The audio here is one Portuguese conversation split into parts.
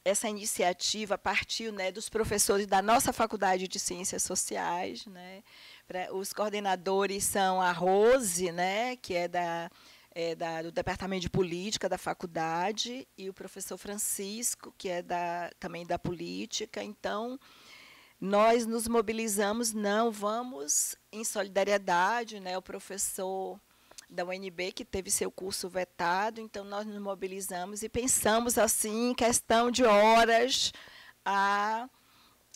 essa iniciativa partiu, né, dos professores da nossa Faculdade de Ciências Sociais, né? Os coordenadores são a Rose, né, que é do Departamento de Política da faculdade, e o professor Francisco, que é também da Política. Então, nós nos mobilizamos, não, vamos em solidariedade, né, o professor da UNB, que teve seu curso vetado, então nós nos mobilizamos e pensamos assim, em questão de horas, a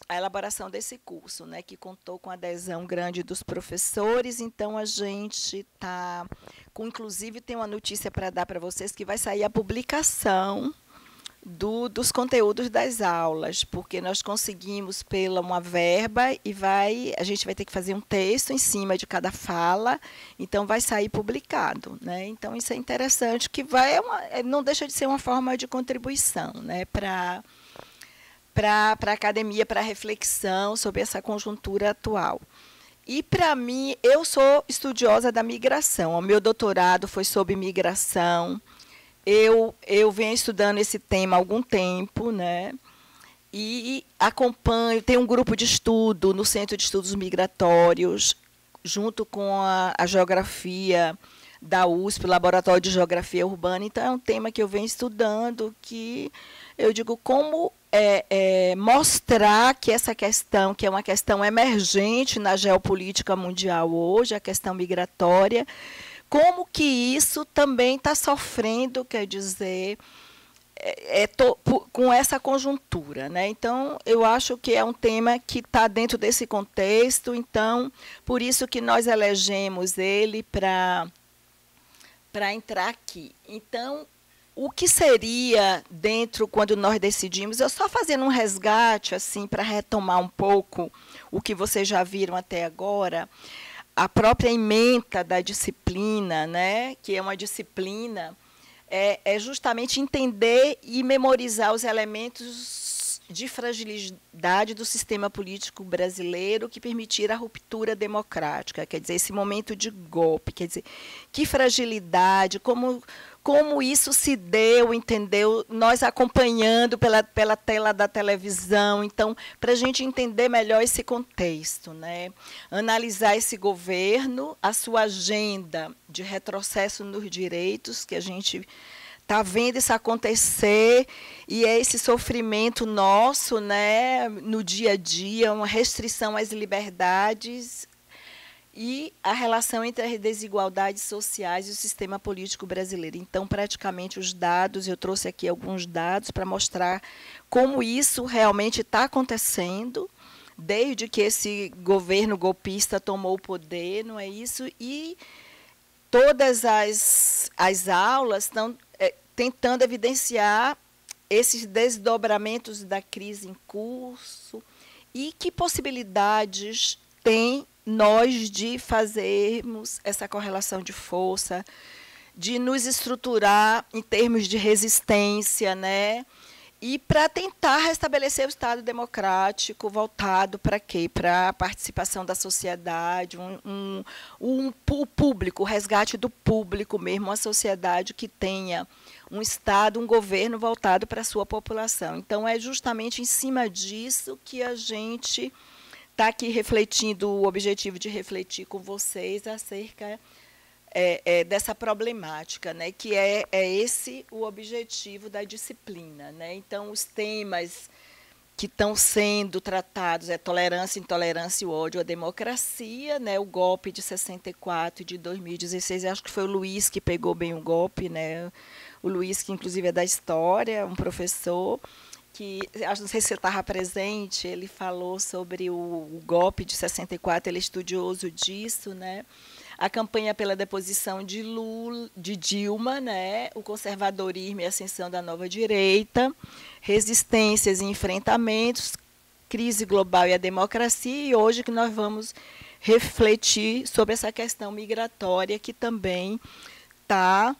elaboração desse curso, né, que contou com adesão grande dos professores. Então, a gente está com, inclusive, tem uma notícia para dar para vocês, que vai sair a publicação dos conteúdos das aulas, porque nós conseguimos pela uma verba e a gente vai ter que fazer um texto em cima de cada fala, então vai sair publicado, né? Então isso é interessante, que não deixa de ser uma forma de contribuição, né, para a academia, para a reflexão sobre essa conjuntura atual. E, para mim, eu sou estudiosa da migração. O meu doutorado foi sobre migração. Eu venho estudando esse tema há algum tempo, né? E acompanho, tem um grupo de estudo no Centro de Estudos Migratórios, junto com a geografia da USP, o Laboratório de Geografia Urbana. Então, é um tema que eu venho estudando, que eu digo como mostrar que essa questão, que é uma questão emergente na geopolítica mundial hoje, a questão migratória, como que isso também está sofrendo, quer dizer, com essa conjuntura, né? Então, eu acho que é um tema que está dentro desse contexto, então, por isso que nós elegemos ele para entrar aqui. Então, o que seria dentro, quando nós decidimos, eu só fazendo um resgate, assim, para retomar um pouco o que vocês já viram até agora, a própria ementa da disciplina, né, que é uma disciplina, é justamente entender e memorizar os elementos de fragilidade do sistema político brasileiro que permitiram a ruptura democrática, quer dizer, esse momento de golpe, quer dizer, que fragilidade, como isso se deu, entendeu? Nós acompanhando pela tela da televisão. Então, para a gente entender melhor esse contexto, né? Analisar esse governo, a sua agenda de retrocesso nos direitos, que a gente está vendo isso acontecer, e é esse sofrimento nosso, né, no dia a dia, uma restrição às liberdades, e a relação entre as desigualdades sociais e o sistema político brasileiro. Então, praticamente, os dados, eu trouxe aqui alguns dados para mostrar como isso realmente está acontecendo, desde que esse governo golpista tomou o poder, não é isso? E todas as aulas estão tentando evidenciar esses desdobramentos da crise em curso e que possibilidades tem nós de fazermos essa correlação de força, de nos estruturar em termos de resistência, né? E para tentar restabelecer o Estado democrático voltado para quê? Para a participação da sociedade, o público, o resgate do público mesmo, uma sociedade que tenha um Estado, um governo voltado para a sua população. Então, é justamente em cima disso que a gente está aqui refletindo, o objetivo de refletir com vocês acerca dessa problemática, né, que é esse o objetivo da disciplina, né? Então, os temas que estão sendo tratados é tolerância, intolerância e ódio à democracia, né, o golpe de 64 e de 2016, acho que foi o Luiz que pegou bem o golpe, né? O Luiz, que inclusive é da história, um professor, que, não sei se você estava presente, ele falou sobre o golpe de 64, ele é estudioso disso, né? A campanha pela deposição de Dilma, né? O conservadorismo e a ascensão da nova direita, resistências e enfrentamentos, crise global e a democracia, e hoje que nós vamos refletir sobre essa questão migratória, que também está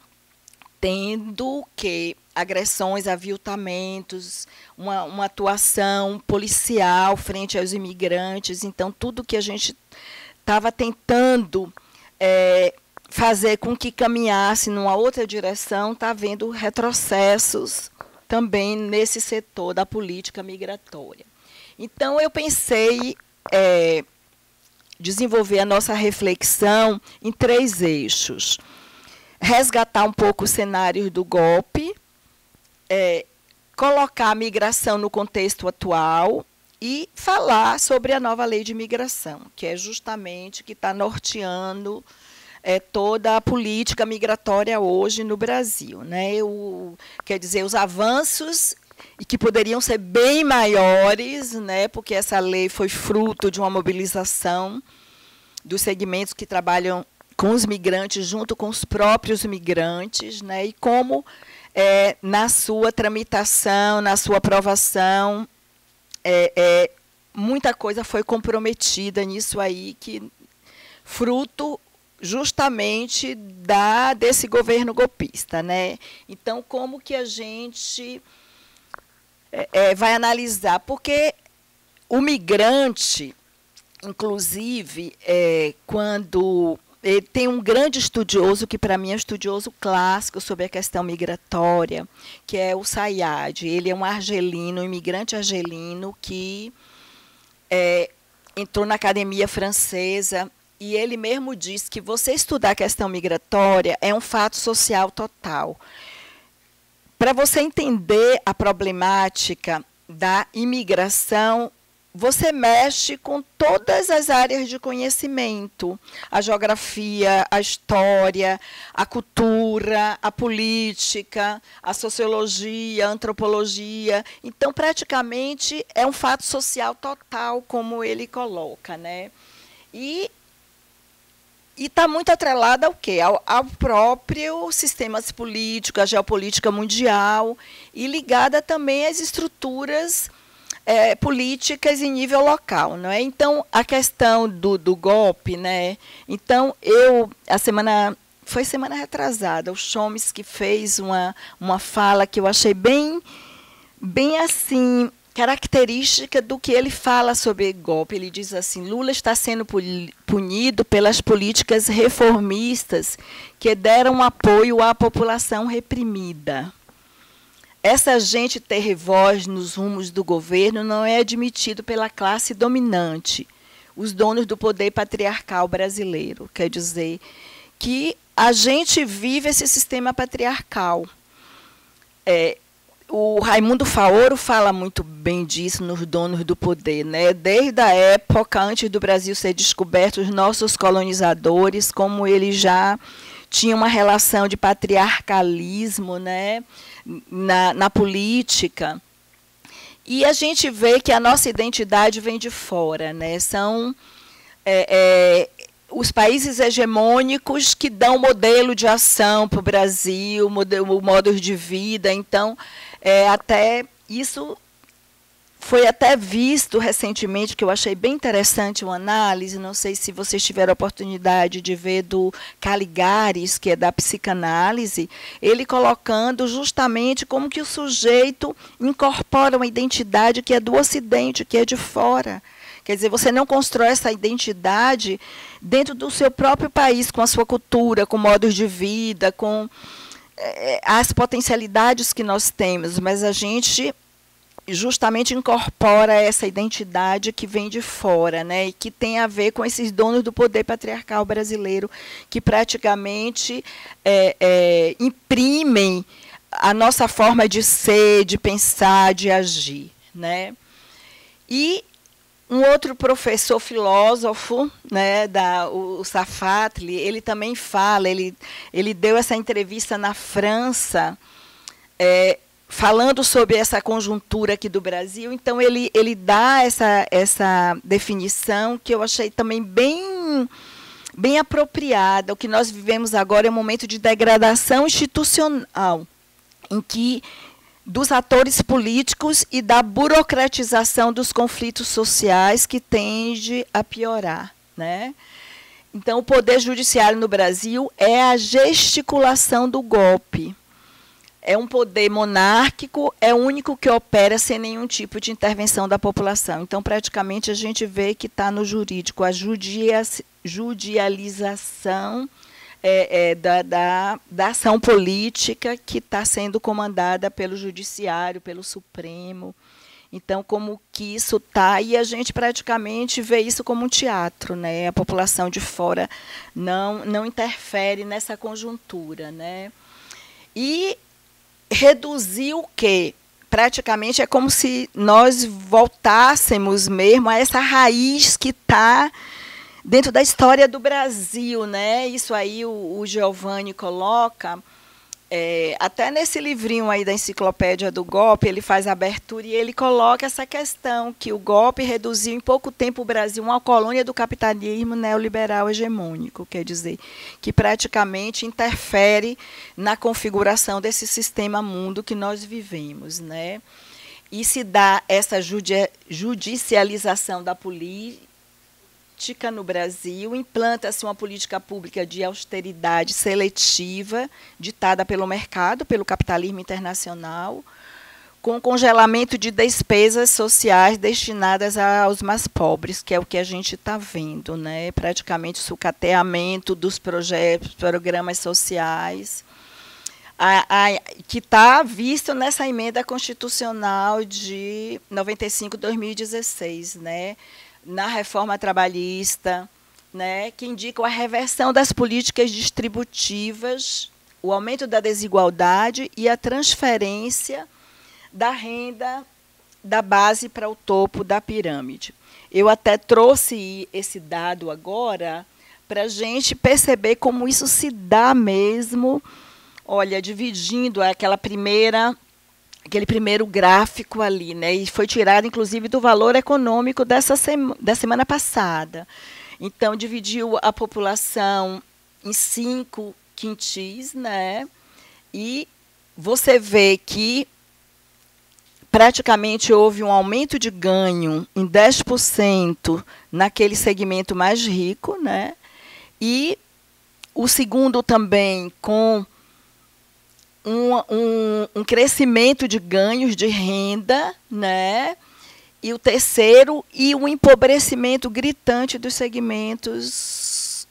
tendo que agressões, aviltamentos, uma atuação policial frente aos imigrantes. Então, tudo que a gente estava tentando fazer com que caminhasse numa outra direção, está havendo retrocessos, também nesse setor da política migratória. Então, eu pensei desenvolver a nossa reflexão em 3 eixos. Resgatar um pouco os cenários do golpe, colocar a migração no contexto atual e falar sobre a nova lei de imigração, que é justamente que está norteando toda a política migratória hoje no Brasil, né? Quer dizer, os avanços e que poderiam ser bem maiores, né? Porque essa lei foi fruto de uma mobilização dos segmentos que trabalham com os migrantes junto com os próprios migrantes, né? E como na sua tramitação, na sua aprovação, muita coisa foi comprometida nisso aí, que fruto justamente desse governo golpista, né? Então, como que a gente vai analisar? Porque o migrante, inclusive, quando tem um grande estudioso, que para mim é um estudioso clássico sobre a questão migratória, que é o Sayad. Ele é um argelino, um imigrante argelino que entrou na academia francesa, e ele mesmo diz que você estudar a questão migratória é um fato social total. Para você entender a problemática da imigração, você mexe com todas as áreas de conhecimento, a geografia, a história, a cultura, a política, a sociologia, a antropologia. Então, praticamente, é um fato social total, como ele coloca, né? E está muito atrelada ao quê? Ao próprio sistema político, à geopolítica mundial, e ligada também às estruturas políticas em nível local, não é? Então, a questão do golpe, né? Então, foi semana retrasada, o Chomsky fez uma fala que eu achei bem assim, característica do que ele fala sobre golpe. Ele diz assim: Lula está sendo punido pelas políticas reformistas que deram apoio à população reprimida. Essa gente ter voz nos rumos do governo não é admitido pela classe dominante, os donos do poder patriarcal brasileiro. Quer dizer que a gente vive esse sistema patriarcal. O Raimundo Faoro fala muito bem disso nos Donos do Poder, né? Desde a época, antes do Brasil ser descoberto, os nossos colonizadores, como eles já tinham uma relação de patriarcalismo, né? na política. E a gente vê que a nossa identidade vem de fora, né? São os países hegemônicos que dão modelo de ação para o Brasil, modos de vida. Então, até isso foi até visto recentemente, que eu achei bem interessante uma análise, não sei se vocês tiveram a oportunidade de ver, do Caligares, que é da psicanálise, ele colocando justamente como que o sujeito incorpora uma identidade que é do Ocidente, que é de fora. Quer dizer, você não constrói essa identidade dentro do seu próprio país, com a sua cultura, com modos de vida, com as potencialidades que nós temos, mas a gente justamente incorpora essa identidade que vem de fora, né, e que tem a ver com esses donos do poder patriarcal brasileiro, que praticamente imprimem a nossa forma de ser, de pensar, de agir, né? E um outro professor filósofo, né, o Safatli, ele também fala, ele deu essa entrevista na França, falando sobre essa conjuntura aqui do Brasil. Então, ele dá essa definição que eu achei também bem apropriada. O que nós vivemos agora é um momento de degradação institucional, em que dos atores políticos e da burocratização dos conflitos sociais, que tende a piorar, né? Então, o poder judiciário no Brasil é a gesticulação do golpe. É um poder monárquico, é o único que opera sem nenhum tipo de intervenção da população. Então, praticamente, a gente vê que está no jurídico. A judicialização da ação política que está sendo comandada pelo Judiciário, pelo Supremo. Então, como que isso está, e a gente praticamente vê isso como um teatro, né? A população de fora não interfere nessa conjuntura, né? E reduzir o quê? Praticamente é como se nós voltássemos mesmo a essa raiz que está dentro da história do Brasil, né? Isso aí o Giovanni coloca, até nesse livrinho aí da Enciclopédia do Golpe, ele faz a abertura e ele coloca essa questão, que o golpe reduziu em pouco tempo o Brasil a uma colônia do capitalismo neoliberal hegemônico, quer dizer, que praticamente interfere na configuração desse sistema mundo que nós vivemos, né? E se dá essa judicialização da política no Brasil, implanta-se uma política pública de austeridade seletiva, ditada pelo mercado, pelo capitalismo internacional, com congelamento de despesas sociais destinadas aos mais pobres, que é o que a gente está vendo, né? Praticamente o sucateamento dos projetos, programas sociais, que está visto nessa emenda constitucional de 95/2016, né? Na reforma trabalhista, né, que indicam a reversão das políticas distributivas, o aumento da desigualdade e a transferência da renda da base para o topo da pirâmide. Eu até trouxe esse dado agora para a gente perceber como isso se dá mesmo, olha, dividindo aquele primeiro gráfico ali, né? E foi tirado, inclusive, do valor econômico da semana passada. Então, dividiu a população em 5 quintis, né? E você vê que praticamente houve um aumento de ganho em 10% naquele segmento mais rico, né? E o segundo também com um crescimento de ganhos de renda, né? E o terceiro, e um empobrecimento gritante dos segmentos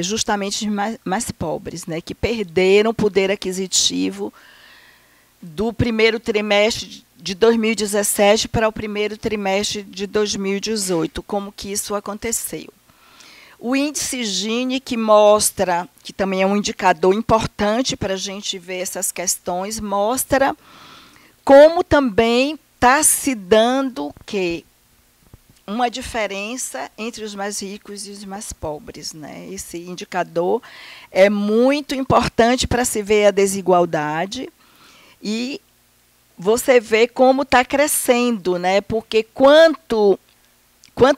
justamente mais pobres, né? Que perderam poder aquisitivo do primeiro trimestre de 2017 para o primeiro trimestre de 2018. Como que isso aconteceu? O índice Gini, que mostra, que também é um indicador importante para a gente ver essas questões, mostra como também está se dando o quê? Uma diferença entre os mais ricos e os mais pobres, né? Esse indicador é muito importante para se ver a desigualdade e você vê como está crescendo, né? Porque quanto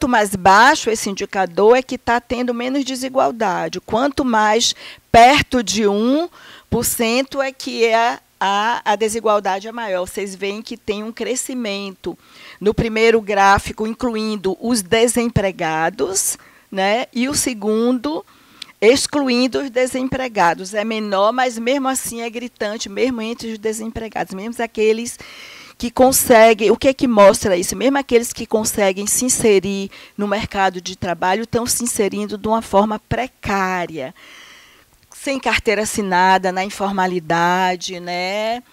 mais baixo esse indicador é que está tendo menos desigualdade. Quanto mais perto de 1% é que a desigualdade é maior. Vocês veem que tem um crescimento no primeiro gráfico, incluindo os desempregados, né? E o segundo, excluindo os desempregados. É menor, mas mesmo assim é gritante, mesmo entre os desempregados, mesmo aqueles que conseguem, o que é que mostra isso? Mesmo aqueles que conseguem se inserir no mercado de trabalho estão se inserindo de uma forma precária, sem carteira assinada, na informalidade, né?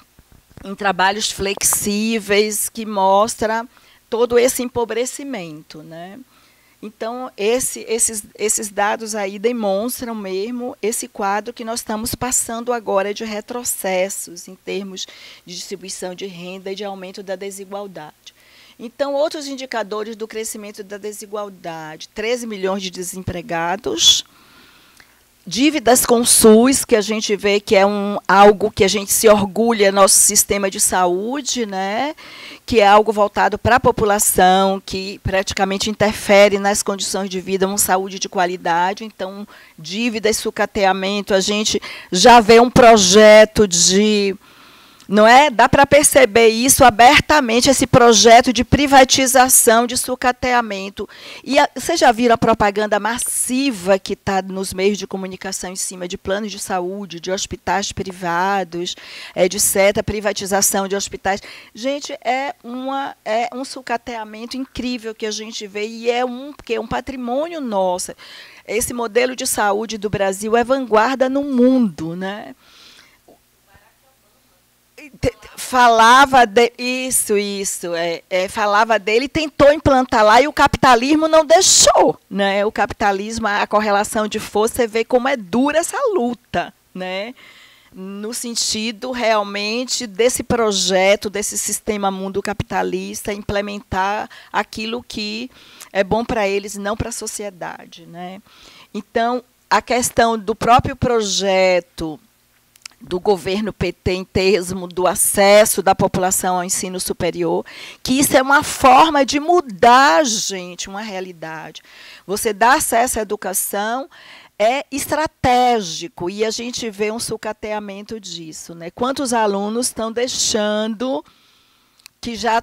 Em trabalhos flexíveis, que mostra todo esse empobrecimento, né? Então, esses dados aí demonstram mesmo esse quadro que nós estamos passando agora de retrocessos em termos de distribuição de renda e de aumento da desigualdade. Então, outros indicadores do crescimento da desigualdade: 13 milhões de desempregados, dívidas com o SUS, que a gente vê que é algo que a gente se orgulha, nosso sistema de saúde, né? Que é algo voltado para a população, que praticamente interfere nas condições de vida, uma saúde de qualidade. Então, dívidas, sucateamento, a gente já vê um projeto de Não é? Dá para perceber isso abertamente, esse projeto de privatização, de sucateamento. E vocês já viram a propaganda massiva que está nos meios de comunicação em cima de planos de saúde, de hospitais privados, etc., privatização de hospitais. Gente, é um sucateamento incrível que a gente vê, e é um patrimônio nosso. Esse modelo de saúde do Brasil é vanguarda no mundo, né? Falava falava dele, tentou implantar lá, e o capitalismo não deixou, né? O capitalismo, a correlação de força, você vê como é dura essa luta, né? No sentido realmente desse projeto, desse sistema mundo capitalista, implementar aquilo que é bom para eles, não para a sociedade, né? Então, a questão do próprio projeto do governo PT em termos do acesso da população ao ensino superior, que isso é uma forma de mudar, gente, uma realidade. Você dá acesso à educação é estratégico, e a gente vê um sucateamento disso, né? Quantos alunos estão deixando, que já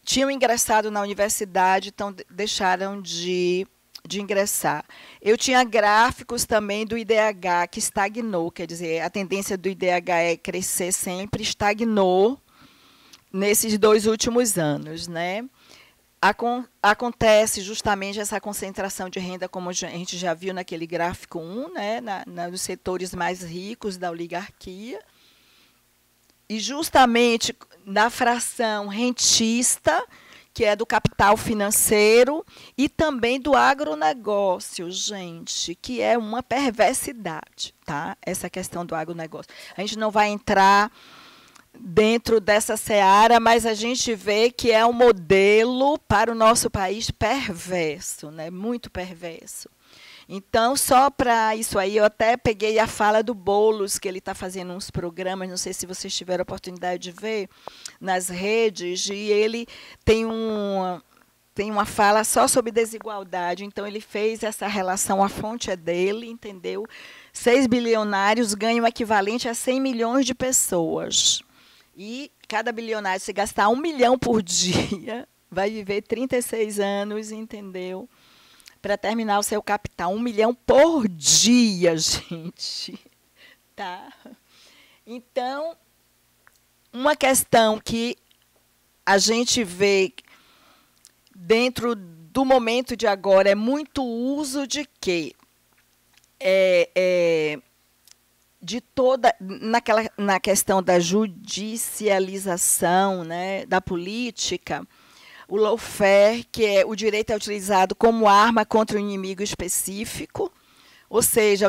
tinham ingressado na universidade, deixaram de ingressar. Eu tinha gráficos também do IDH, que estagnou, quer dizer, a tendência do IDH é crescer sempre, estagnou nesses 2 últimos anos, né? Acontece justamente essa concentração de renda, como a gente já viu naquele gráfico 1, né? Nos setores mais ricos da oligarquia, e justamente na fração rentista, que é do capital financeiro, e também do agronegócio, gente, que é uma perversidade, tá? Essa questão do agronegócio. A gente não vai entrar dentro dessa seara, mas a gente vê que é um modelo para o nosso país perverso, né? Muito perverso. Então, só para isso aí, eu até peguei a fala do Boulos, que ele está fazendo uns programas, não sei se vocês tiveram a oportunidade de ver, nas redes, e ele tem uma fala só sobre desigualdade. Então, ele fez essa relação, a fonte é dele, entendeu? 6 bilionários ganham o equivalente a 100 milhões de pessoas. E cada bilionário, se gastar 1 milhão por dia, vai viver 36 anos, entendeu? Para terminar o seu capital. 1 milhão por dia, gente. Tá? Então, uma questão que a gente vê dentro do momento de agora é muito uso de quê? De toda na questão da judicialização, né, da política, o lawfare, que é o direito é utilizado como arma contra um inimigo específico, ou seja,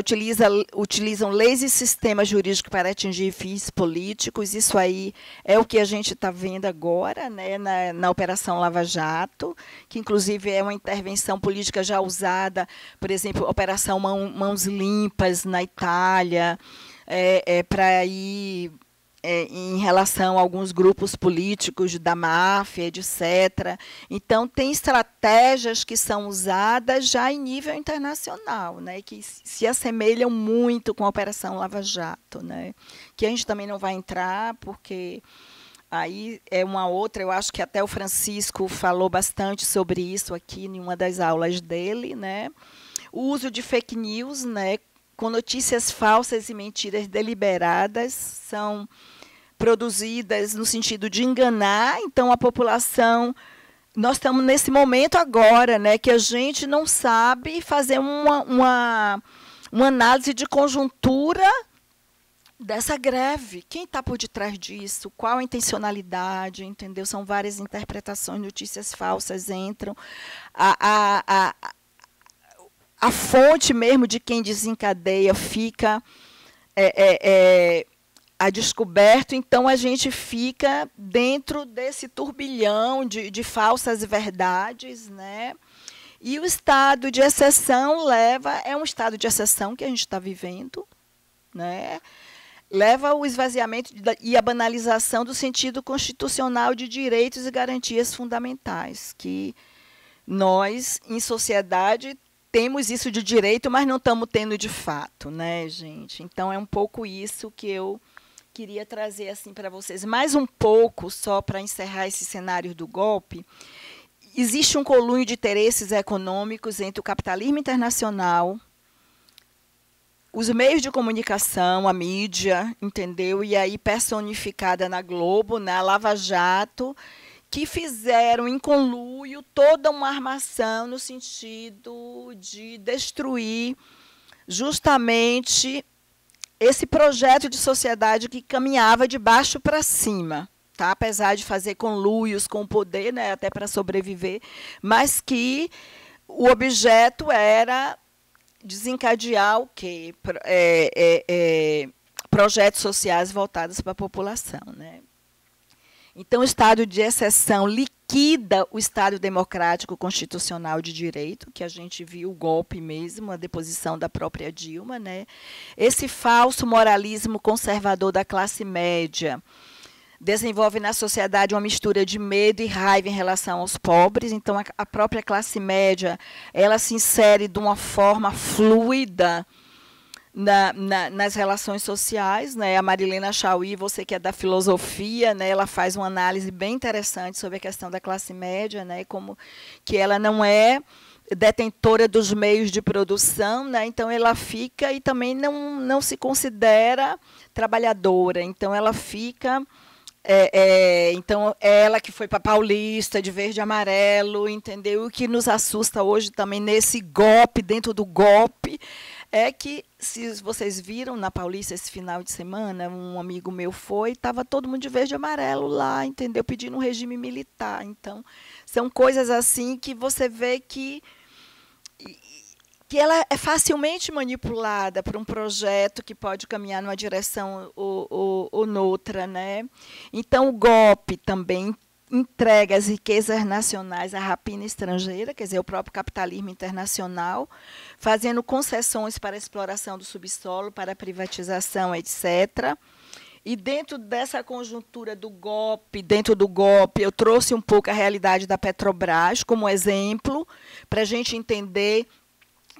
utilizam leis e sistemas jurídicos para atingir fins políticos. Isso aí é o que a gente está vendo agora, né, na Operação Lava Jato, que, inclusive, é uma intervenção política já usada, por exemplo, Operação Mãos Limpas, na Itália, para ir em relação a alguns grupos políticos da máfia, etc. Então, tem estratégias que são usadas já em nível internacional, né, que se assemelham muito com a Operação Lava Jato, né, que a gente também não vai entrar, porque aí é uma outra, eu acho que até o Francisco falou bastante sobre isso aqui em uma das aulas dele, né, o uso de fake news, né, com notícias falsas e mentiras deliberadas, são produzidas no sentido de enganar. Então, a população, nós estamos nesse momento agora, né, que a gente não sabe fazer uma análise de conjuntura dessa greve. Quem está por detrás disso? Qual a intencionalidade? Entendeu? São várias interpretações, notícias falsas entram. A fonte mesmo de quem desencadeia fica a descoberto, então a gente fica dentro desse turbilhão de falsas verdades, né? E o estado de exceção é um estado de exceção que a gente está vivendo, né? Leva ao esvaziamento e à banalização do sentido constitucional de direitos e garantias fundamentais, que nós, em sociedade, temos isso de direito, mas não estamos tendo de fato, né, gente? Então, é um pouco isso que eu queria trazer assim para vocês mais um pouco, só para encerrar esse cenário do golpe. Existe um conluio de interesses econômicos entre o capitalismo internacional, os meios de comunicação, a mídia, entendeu? E aí personificada na Globo, na Lava Jato, que fizeram em conluio toda uma armação no sentido de destruir justamente esse projeto de sociedade que caminhava de baixo para cima, tá? Apesar de fazer conluios com o poder, né, até para sobreviver, mas que o objeto era desencadear o quê? Projetos sociais voltados para a população, né? Então, o estado de exceção liquida o Estado democrático constitucional de direito, que a gente viu o golpe mesmo, a deposição da própria Dilma, né? Esse falso moralismo conservador da classe média desenvolve na sociedade uma mistura de medo e raiva em relação aos pobres. Então, a própria classe média ela se insere de uma forma fluida nas relações sociais, né? A Marilena Chauí, você que é da filosofia, né? Ela faz uma análise bem interessante sobre a questão da classe média, né? Como que ela não é detentora dos meios de produção, né? Então ela fica e também não se considera trabalhadora. Então ela fica então, ela que foi para Paulista, de verde e amarelo, entendeu? O que nos assusta hoje também nesse golpe, dentro do golpe, é que, se vocês viram na Paulista esse final de semana, um amigo meu foi, estava todo mundo de verde e amarelo lá, entendeu? Pedindo um regime militar. Então, são coisas assim que você vê que ela é facilmente manipulada por um projeto que pode caminhar numa direção ou noutra, né? Então, o golpe também entrega as riquezas nacionais à rapina estrangeira, quer dizer, o próprio capitalismo internacional, fazendo concessões para a exploração do subsolo, para a privatização, etc. E dentro dessa conjuntura do golpe, eu trouxe um pouco a realidade da Petrobras como exemplo, para a gente entender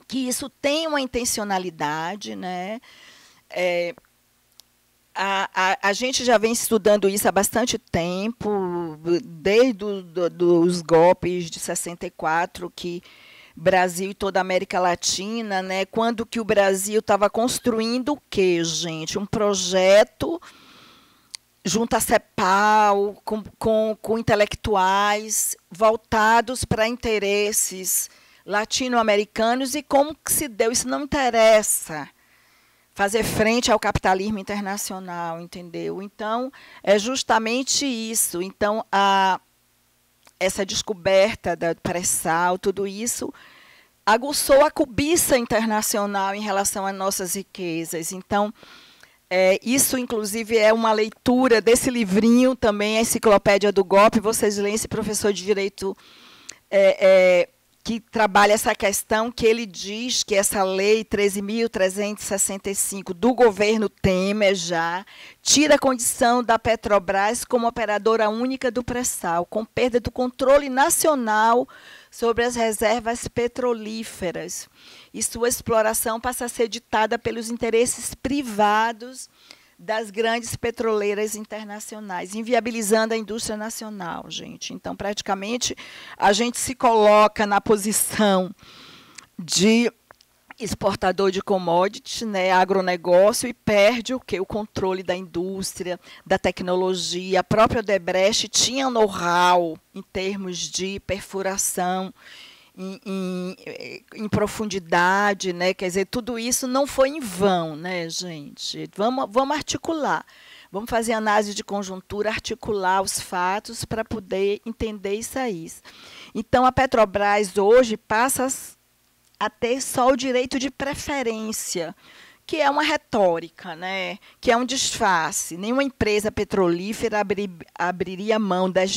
que isso tem uma intencionalidade, né? A gente já vem estudando isso há bastante tempo, desde os golpes de 64, que Brasil e toda a América Latina, né? Quando que o Brasil estava construindo o quê, gente? Um projeto junto à CEPAL, com intelectuais voltados para interesses latino-americanos, e como que se deu? Isso não interessa. Fazer frente ao capitalismo internacional, entendeu? Então, é justamente isso. Então, essa descoberta da pré-sal, tudo isso, aguçou a cobiça internacional em relação às nossas riquezas. Então, isso, inclusive, é uma leitura desse livrinho também, a Enciclopédia do Golpe. Vocês leem, esse professor de Direito que trabalha essa questão, que ele diz que essa lei 13.365 do governo Temer já tira a condição da Petrobras como operadora única do pré-sal, com perda do controle nacional sobre as reservas petrolíferas. E sua exploração passa a ser ditada pelos interesses privados das grandes petroleiras internacionais, inviabilizando a indústria nacional, gente. Então, praticamente, a gente se coloca na posição de exportador de commodities, né, agronegócio, e perde o quê? O controle da indústria, da tecnologia. A própria Odebrecht tinha know-how em termos de perfuração, em profundidade, né? Quer dizer, tudo isso não foi em vão, né, gente? Vamos articular, vamos fazer análise de conjuntura, articular os fatos para poder entender isso aí. Então, a Petrobras hoje passa a ter só o direito de preferência, que é uma retórica, né? Que é um disfarce. Nenhuma empresa petrolífera abriria mão das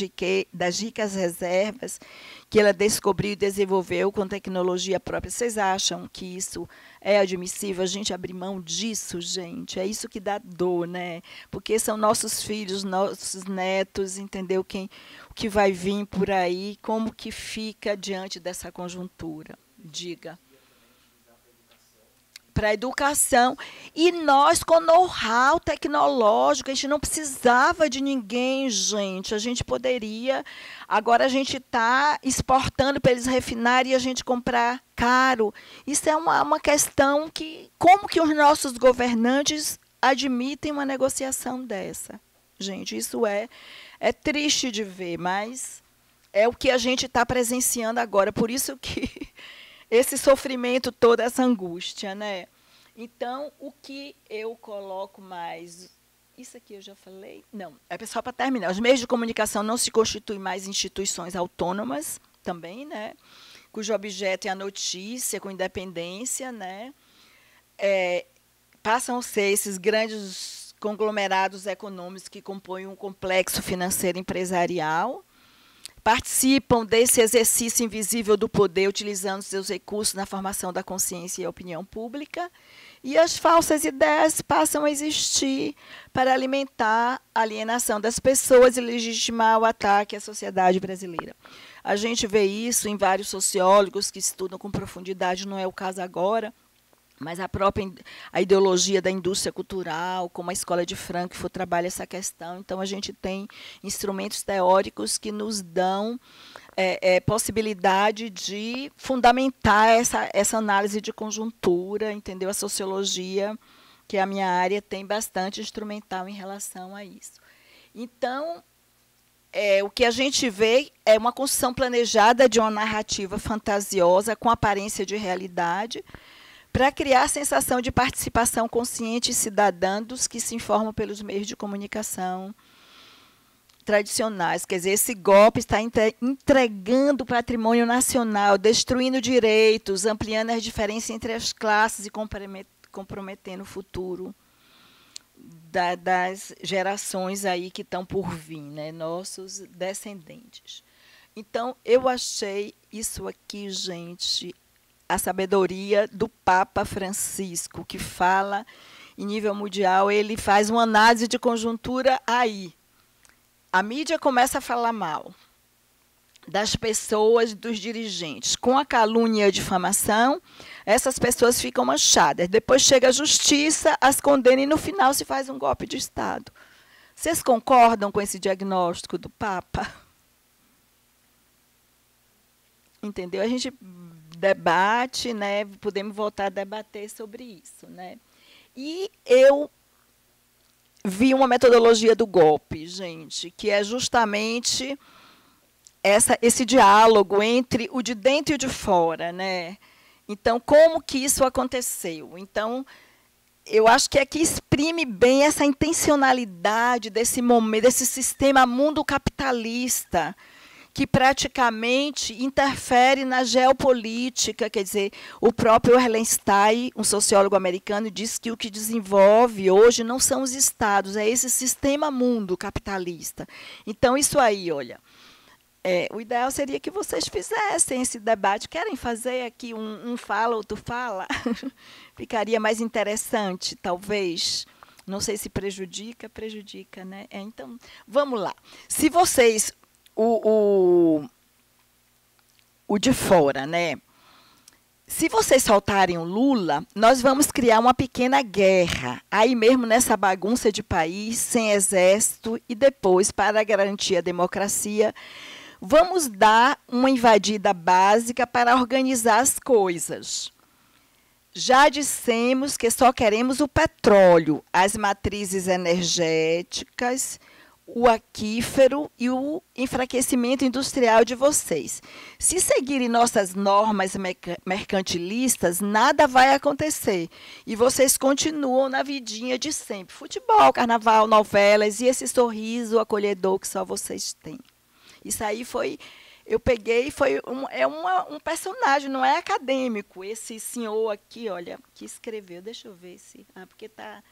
ricas reservas que ela descobriu e desenvolveu com tecnologia própria. Vocês acham que isso é admissível, a gente abrir mão disso, gente? É isso que dá dor, né? Porque são nossos filhos, nossos netos, entendeu? O que vai vir por aí, como que fica diante dessa conjuntura? Diga. para a educação. E nós, com know-how tecnológico, a gente não precisava de ninguém, gente. A gente poderia. Agora a gente está exportando para eles refinarem e a gente comprar caro. Isso é uma questão que. Como que os nossos governantes admitem uma negociação dessa? Gente, isso é triste de ver, mas é o que a gente está presenciando agora. Por isso que esse sofrimento todo, essa angústia, né? Então, o que eu coloco mais... Isso aqui eu já falei? Não, é só para terminar. Os meios de comunicação não se constituem mais instituições autônomas, também, né? Cujo objeto é a notícia, com independência, né? Passam a ser esses grandes conglomerados econômicos que compõem um complexo financeiro empresarial, participam desse exercício invisível do poder, utilizando seus recursos na formação da consciência e a opinião pública, e as falsas ideias passam a existir para alimentar a alienação das pessoas e legitimar o ataque à sociedade brasileira. A gente vê isso em vários sociólogos que estudam com profundidade, não é o caso agora, mas a ideologia da indústria cultural, como a Escola de Frankfurt trabalha essa questão. Então, a gente tem instrumentos teóricos que nos dão possibilidade de fundamentar essa análise de conjuntura, entendeu? A sociologia, que é a minha área, tem bastante instrumental em relação a isso. Então, o que a gente vê é uma construção planejada de uma narrativa fantasiosa com aparência de realidade, para criar a sensação de participação consciente e cidadã dos que se informam pelos meios de comunicação tradicionais. Quer dizer, esse golpe está entregando o patrimônio nacional, destruindo direitos, ampliando as diferenças entre as classes e comprometendo o futuro das gerações aí que estão por vir, né, nossos descendentes. Então, eu achei isso aqui, gente, a sabedoria do Papa Francisco, que fala em nível mundial, ele faz uma análise de conjuntura aí. A mídia começa a falar mal das pessoas, dos dirigentes. Com a calúnia e a difamação, essas pessoas ficam manchadas. Depois chega a justiça, as condena e, no final, se faz um golpe de Estado. Vocês concordam com esse diagnóstico do Papa? Entendeu? A gente debate, né? Podemos voltar a debater sobre isso, né? E eu vi uma metodologia do golpe, gente, que é justamente esse diálogo entre o de dentro e o de fora, né? Então, como que isso aconteceu? Então, eu acho que aqui exprime bem essa intencionalidade desse momento, desse sistema mundo capitalista, que praticamente interfere na geopolítica. Quer dizer, o próprio Erlenstein, um sociólogo americano, diz que o que desenvolve hoje não são os estados, é esse sistema mundo capitalista. Então, isso aí, olha, o ideal seria que vocês fizessem esse debate. Querem fazer aqui um fala, outro fala? Ficaria mais interessante, talvez. Não sei se prejudica, né? Então, vamos lá. Se vocês... O de fora, né? Se vocês soltarem o Lula, nós vamos criar uma pequena guerra, aí mesmo nessa bagunça de país, sem exército, e depois, para garantir a democracia, vamos dar uma invadida básica para organizar as coisas. Já dissemos que só queremos o petróleo, as matrizes energéticas, o aquífero e o enfraquecimento industrial de vocês. Se seguirem nossas normas mercantilistas, nada vai acontecer. E vocês continuam na vidinha de sempre. Futebol, carnaval, novelas e esse sorriso acolhedor que só vocês têm. Isso aí foi... Eu peguei, foi um personagem, não é acadêmico. Esse senhor aqui, olha, que escreveu, deixa eu ver se... porque está...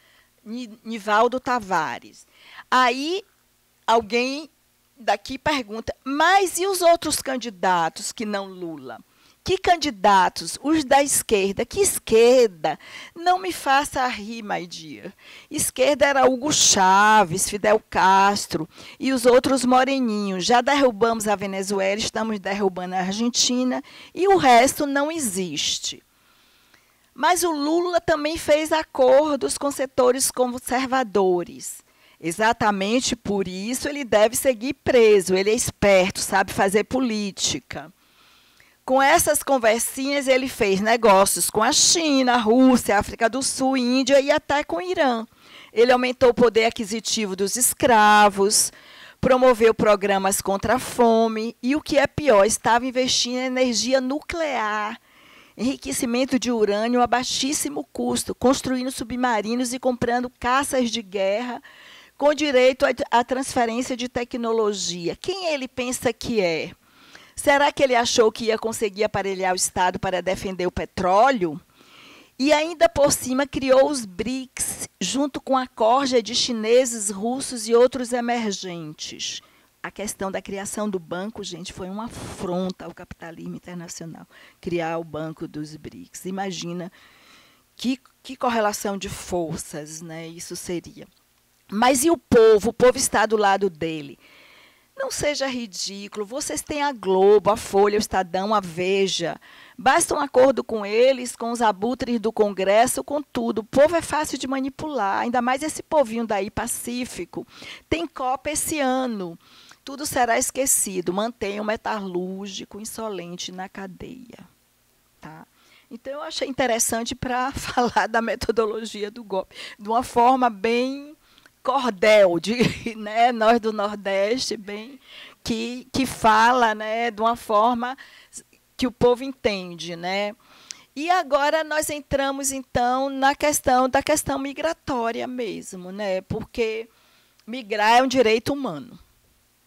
Nivaldo Tavares. Aí... Alguém daqui pergunta, mas e os outros candidatos que não Lula? Que candidatos? Os da esquerda. Que esquerda? Não me faça rir, my dear. Esquerda era Hugo Chávez, Fidel Castro e os outros moreninhos. Já derrubamos a Venezuela, estamos derrubando a Argentina e o resto não existe. Mas o Lula também fez acordos com setores conservadores. Exatamente por isso ele deve seguir preso. Ele é esperto, sabe fazer política. Com essas conversinhas, ele fez negócios com a China, a Rússia, a África do Sul, Índia e até com o Irã. Ele aumentou o poder aquisitivo dos escravos, promoveu programas contra a fome e, o que é pior, estava investindo em energia nuclear, enriquecimento de urânio a baixíssimo custo, construindo submarinos e comprando caças de guerra com direito à transferência de tecnologia. Quem ele pensa que é? Será que ele achou que ia conseguir aparelhar o Estado para defender o petróleo? E ainda por cima criou os BRICS, junto com a corja de chineses, russos e outros emergentes. A questão da criação do banco, gente, foi uma afronta ao capitalismo internacional, criar o banco dos BRICS. Imagina que correlação de forças, né, isso seria. Mas e o povo? O povo está do lado dele. Não seja ridículo. Vocês têm a Globo, a Folha, o Estadão, a Veja. Basta um acordo com eles, com os abutres do Congresso, com tudo. O povo é fácil de manipular, ainda mais esse povinho daí pacífico. Tem Copa esse ano. Tudo será esquecido. Mantenha o metalúrgico insolente na cadeia. Tá? Então, eu achei interessante para falar da metodologia do golpe, de uma forma bem cordel, né, nós do Nordeste, bem, que fala, né, de uma forma que o povo entende. Né? E agora nós entramos, então, na questão da questão migratória mesmo, né, porque migrar é um direito humano.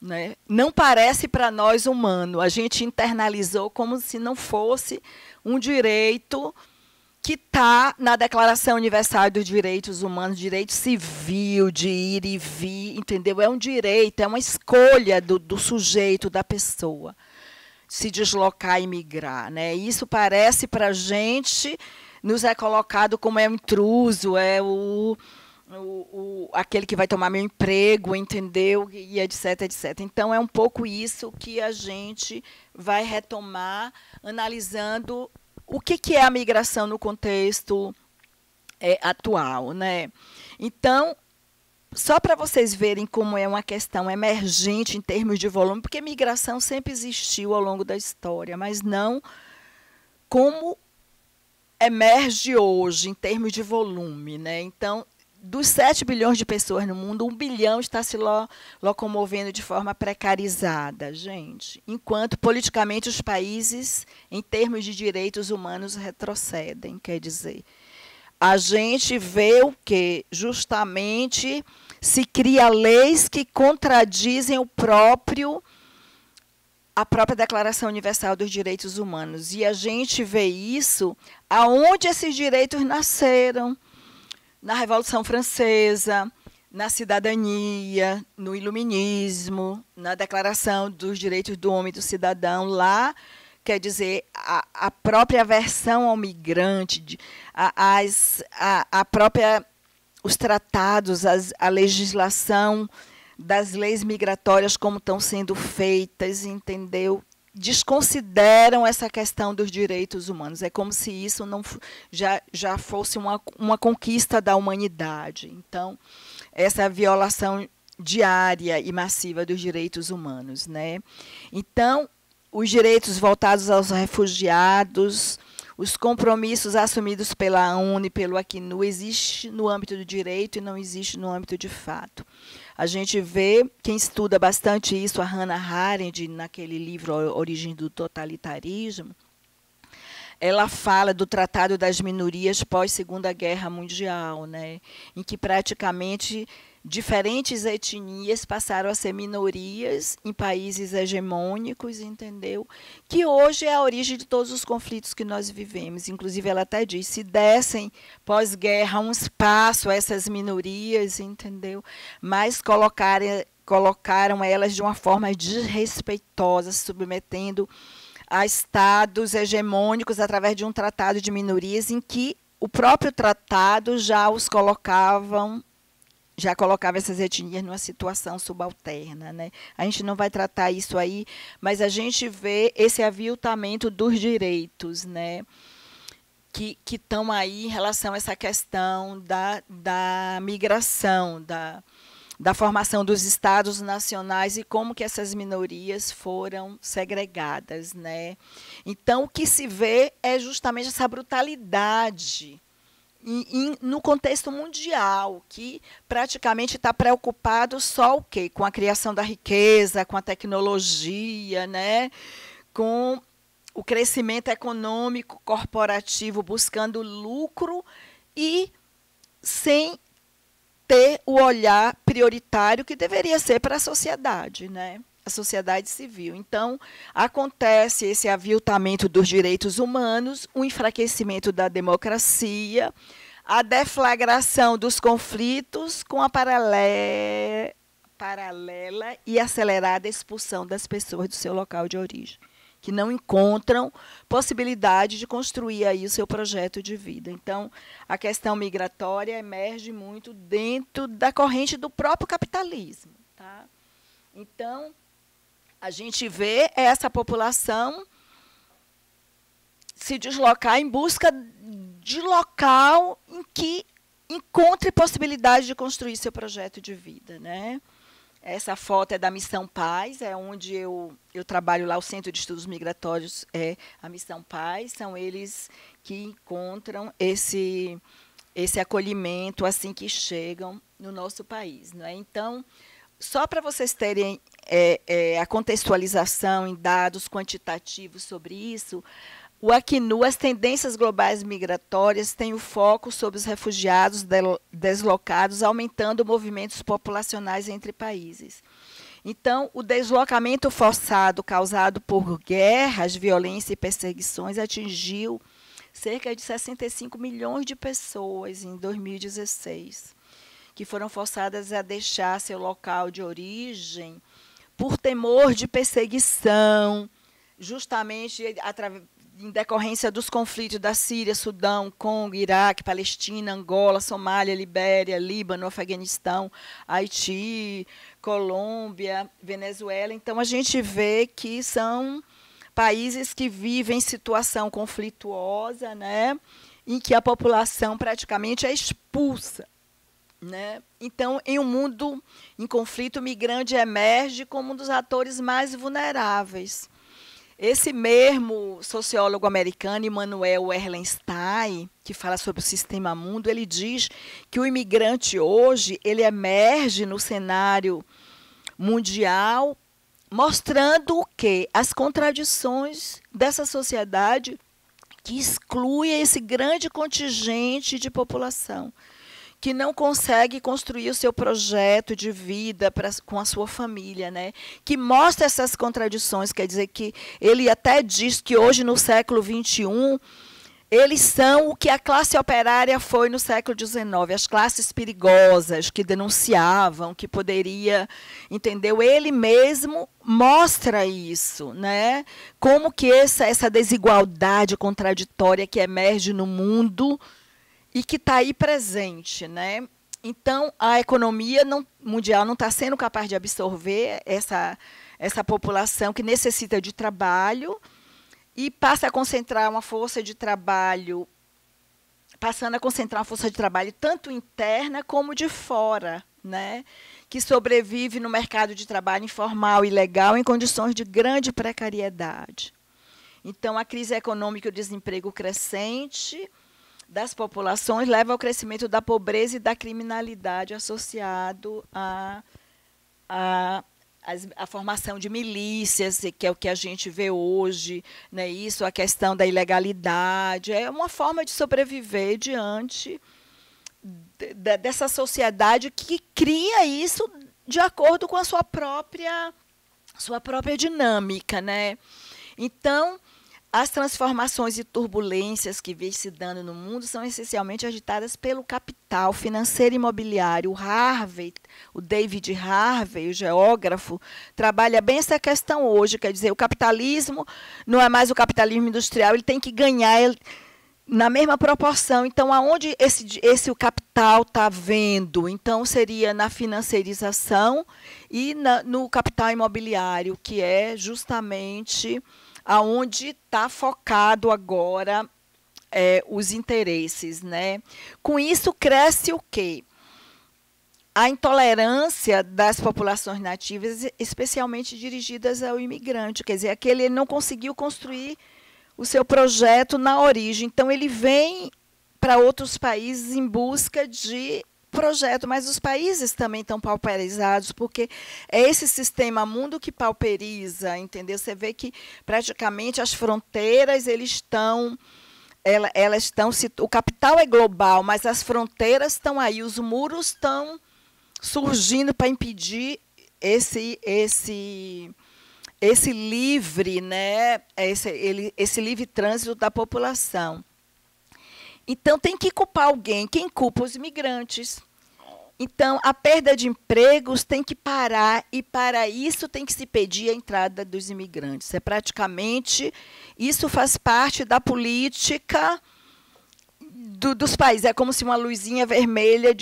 Né? Não parece para nós humano, a gente internalizou como se não fosse um direito que está na Declaração Universal dos Direitos Humanos, direito civil, de ir e vir, entendeu? É um direito, é uma escolha do sujeito, da pessoa, se deslocar e migrar. Né? Isso parece para a gente, nos é colocado como é um intruso, é aquele que vai tomar meu emprego, entendeu? E etc, etc. Então, é um pouco isso que a gente vai retomar, analisando o que é a migração no contexto atual. Né? Então, só para vocês verem como é uma questão emergente em termos de volume, porque migração sempre existiu ao longo da história, mas não como emerge hoje em termos de volume. Né? Então, dos 7 bilhões de pessoas no mundo, 1 bilhão está se locomovendo de forma precarizada, gente. Enquanto, politicamente, os países, em termos de direitos humanos, retrocedem. Quer dizer, a gente vê o quê? Justamente se cria leis que contradizem a própria Declaração Universal dos Direitos Humanos. E a gente vê isso aonde esses direitos nasceram. Na Revolução Francesa, na cidadania, no iluminismo, na Declaração dos Direitos do Homem e do Cidadão. Lá, quer dizer, a própria aversão ao migrante, os tratados, a legislação das leis migratórias como estão sendo feitas, entendeu? Desconsideram essa questão dos direitos humanos. É como se isso não já fosse uma conquista da humanidade. Então, essa violação diária e massiva dos direitos humanos. Né? Então, os direitos voltados aos refugiados, os compromissos assumidos pela ONU e pelo Acnu, existe no âmbito do direito e não existe no âmbito de fato. A gente vê, quem estuda bastante isso, a Hannah Arendt, naquele livro Origem do Totalitarismo, ela fala do Tratado das Minorias pós-Segunda Guerra Mundial, né, em que praticamente diferentes etnias passaram a ser minorias em países hegemônicos, entendeu? Que hoje é a origem de todos os conflitos que nós vivemos. Inclusive, ela até diz, se dessem pós-guerra um espaço a essas minorias, entendeu? Mas colocaram elas de uma forma desrespeitosa, se submetendo a estados hegemônicos através de um tratado de minorias em que o próprio tratado já colocava essas etnias numa situação subalterna. Né? A gente não vai tratar isso aí, mas a gente vê esse aviltamento dos direitos, né? que estão aí em relação a essa questão da migração, da formação dos estados nacionais e como que essas minorias foram segregadas, né? Então, o que se vê é justamente essa brutalidade no contexto mundial, que praticamente está preocupado só o quê? Com a criação da riqueza, com a tecnologia, né? Com o crescimento econômico corporativo buscando lucro e sem ter o olhar prioritário que deveria ser para a sociedade, né? A sociedade civil. Então, acontece esse aviltamento dos direitos humanos, o enfraquecimento da democracia, a deflagração dos conflitos com a paralela e acelerada expulsão das pessoas do seu local de origem, que não encontram possibilidade de construir aí o seu projeto de vida. Então, a questão migratória emerge muito dentro da corrente do próprio capitalismo. Tá? Então, a gente vê essa população se deslocar em busca de local em que encontre possibilidade de construir seu projeto de vida, né? Essa foto é da Missão Paz, é onde eu trabalho lá, o Centro de Estudos Migratórios é a Missão Paz, são eles que encontram esse acolhimento assim que chegam no nosso país. Né? Então, só para vocês terem a contextualização em dados quantitativos sobre isso, o Acnu, as tendências globais migratórias, têm o foco sobre os refugiados deslocados, aumentando movimentos populacionais entre países. Então, o deslocamento forçado causado por guerras, violência e perseguições atingiu cerca de 65 milhões de pessoas em 2016, que foram forçadas a deixar seu local de origem por temor de perseguição, justamente em decorrência dos conflitos da Síria, Sudão, Congo, Iraque, Palestina, Angola, Somália, Libéria, Líbano, Afeganistão, Haiti, Colômbia, Venezuela. Então, a gente vê que são países que vivem situação conflituosa, né, em que a população praticamente é expulsa. Né? Então, em um mundo em conflito, o migrante emerge como um dos atores mais vulneráveis. Esse mesmo sociólogo americano, Immanuel Erlenstein, que fala sobre o sistema mundo, ele diz que o imigrante hoje ele emerge no cenário mundial, mostrando o quê? As contradições dessa sociedade que exclui esse grande contingente de população, que não consegue construir o seu projeto de vida com a sua família, né? Que mostra essas contradições, quer dizer que ele até diz que hoje, no século XXI, eles são o que a classe operária foi no século XIX, as classes perigosas que denunciavam, que poderia, entendeu? Ele mesmo mostra isso, né? Como que essa desigualdade contraditória que emerge no mundo e que está aí presente. Né? Então, a economia mundial não está sendo capaz de absorver essa população que necessita de trabalho e passa a concentrar uma força de trabalho, tanto interna como de fora, né? Que sobrevive no mercado de trabalho informal e ilegal em condições de grande precariedade. Então, a crise econômica e o desemprego crescente das populações leva ao crescimento da pobreza e da criminalidade associado à formação de milícias, que é o que a gente vê hoje, né? Isso, a questão da ilegalidade, é uma forma de sobreviver diante dessa sociedade que cria isso de acordo com a sua própria dinâmica. Né? Então, as transformações e turbulências que vêm se dando no mundo são essencialmente agitadas pelo capital financeiro e imobiliário. O David Harvey, o geógrafo, trabalha bem essa questão hoje, quer dizer, o capitalismo não é mais o capitalismo industrial, ele tem que ganhar na mesma proporção. Então, aonde o capital está vendo? Então, seria na financiarização e no capital imobiliário, que é justamente aonde está focado agora os interesses, né? Com isso, cresce o quê? A intolerância das populações nativas, especialmente dirigidas ao imigrante, quer dizer, aquele ele não conseguiu construir o seu projeto na origem, então ele vem para outros países em busca de projeto, mas os países também estão pauperizados, porque é esse sistema mundo que pauperiza, entendeu? Você vê que praticamente as fronteiras elas estão, o capital é global, mas as fronteiras estão aí, os muros estão surgindo para impedir esse livre, né, esse livre trânsito da população. Então, tem que culpar alguém. Quem culpa? Os imigrantes. Então, a perda de empregos tem que parar, e, para isso, tem que se pedir a entrada dos imigrantes. Isso faz parte da política dos países. É como se uma luzinha vermelha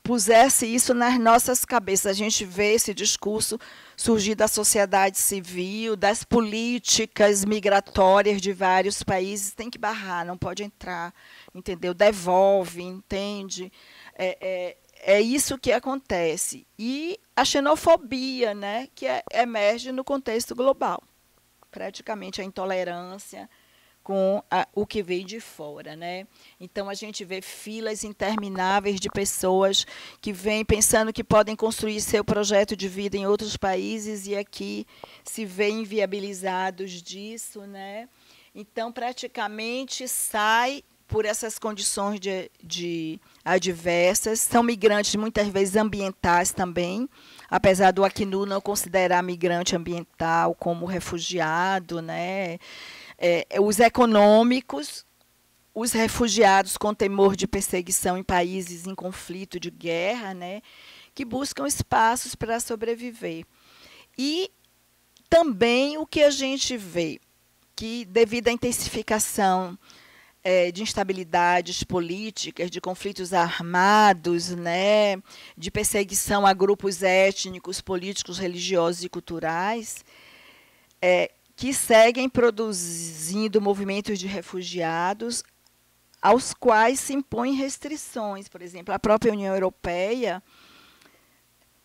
pusesse isso nas nossas cabeças. A gente vê esse discurso surgir da sociedade civil, das políticas migratórias de vários países. Tem que barrar, não pode entrar, entendeu? Devolve, entende? É isso que acontece. E a xenofobia, né, que emerge no contexto global. Praticamente a intolerância com o que vem de fora, né? Então, a gente vê filas intermináveis de pessoas que vêm pensando que podem construir seu projeto de vida em outros países e aqui se veem inviabilizados disso, né? Então, praticamente sai por essas condições de adversas. São migrantes, muitas vezes, ambientais também, apesar do Acnur não considerar migrante ambiental como refugiado, né? Os econômicos, os refugiados com temor de perseguição em países em conflito, de guerra, né, que buscam espaços para sobreviver. E também o que a gente vê, que devido à intensificação de instabilidades políticas, de conflitos armados, né, de perseguição a grupos étnicos, políticos, religiosos e culturais, que seguem produzindo movimentos de refugiados aos quais se impõem restrições. Por exemplo, a própria União Europeia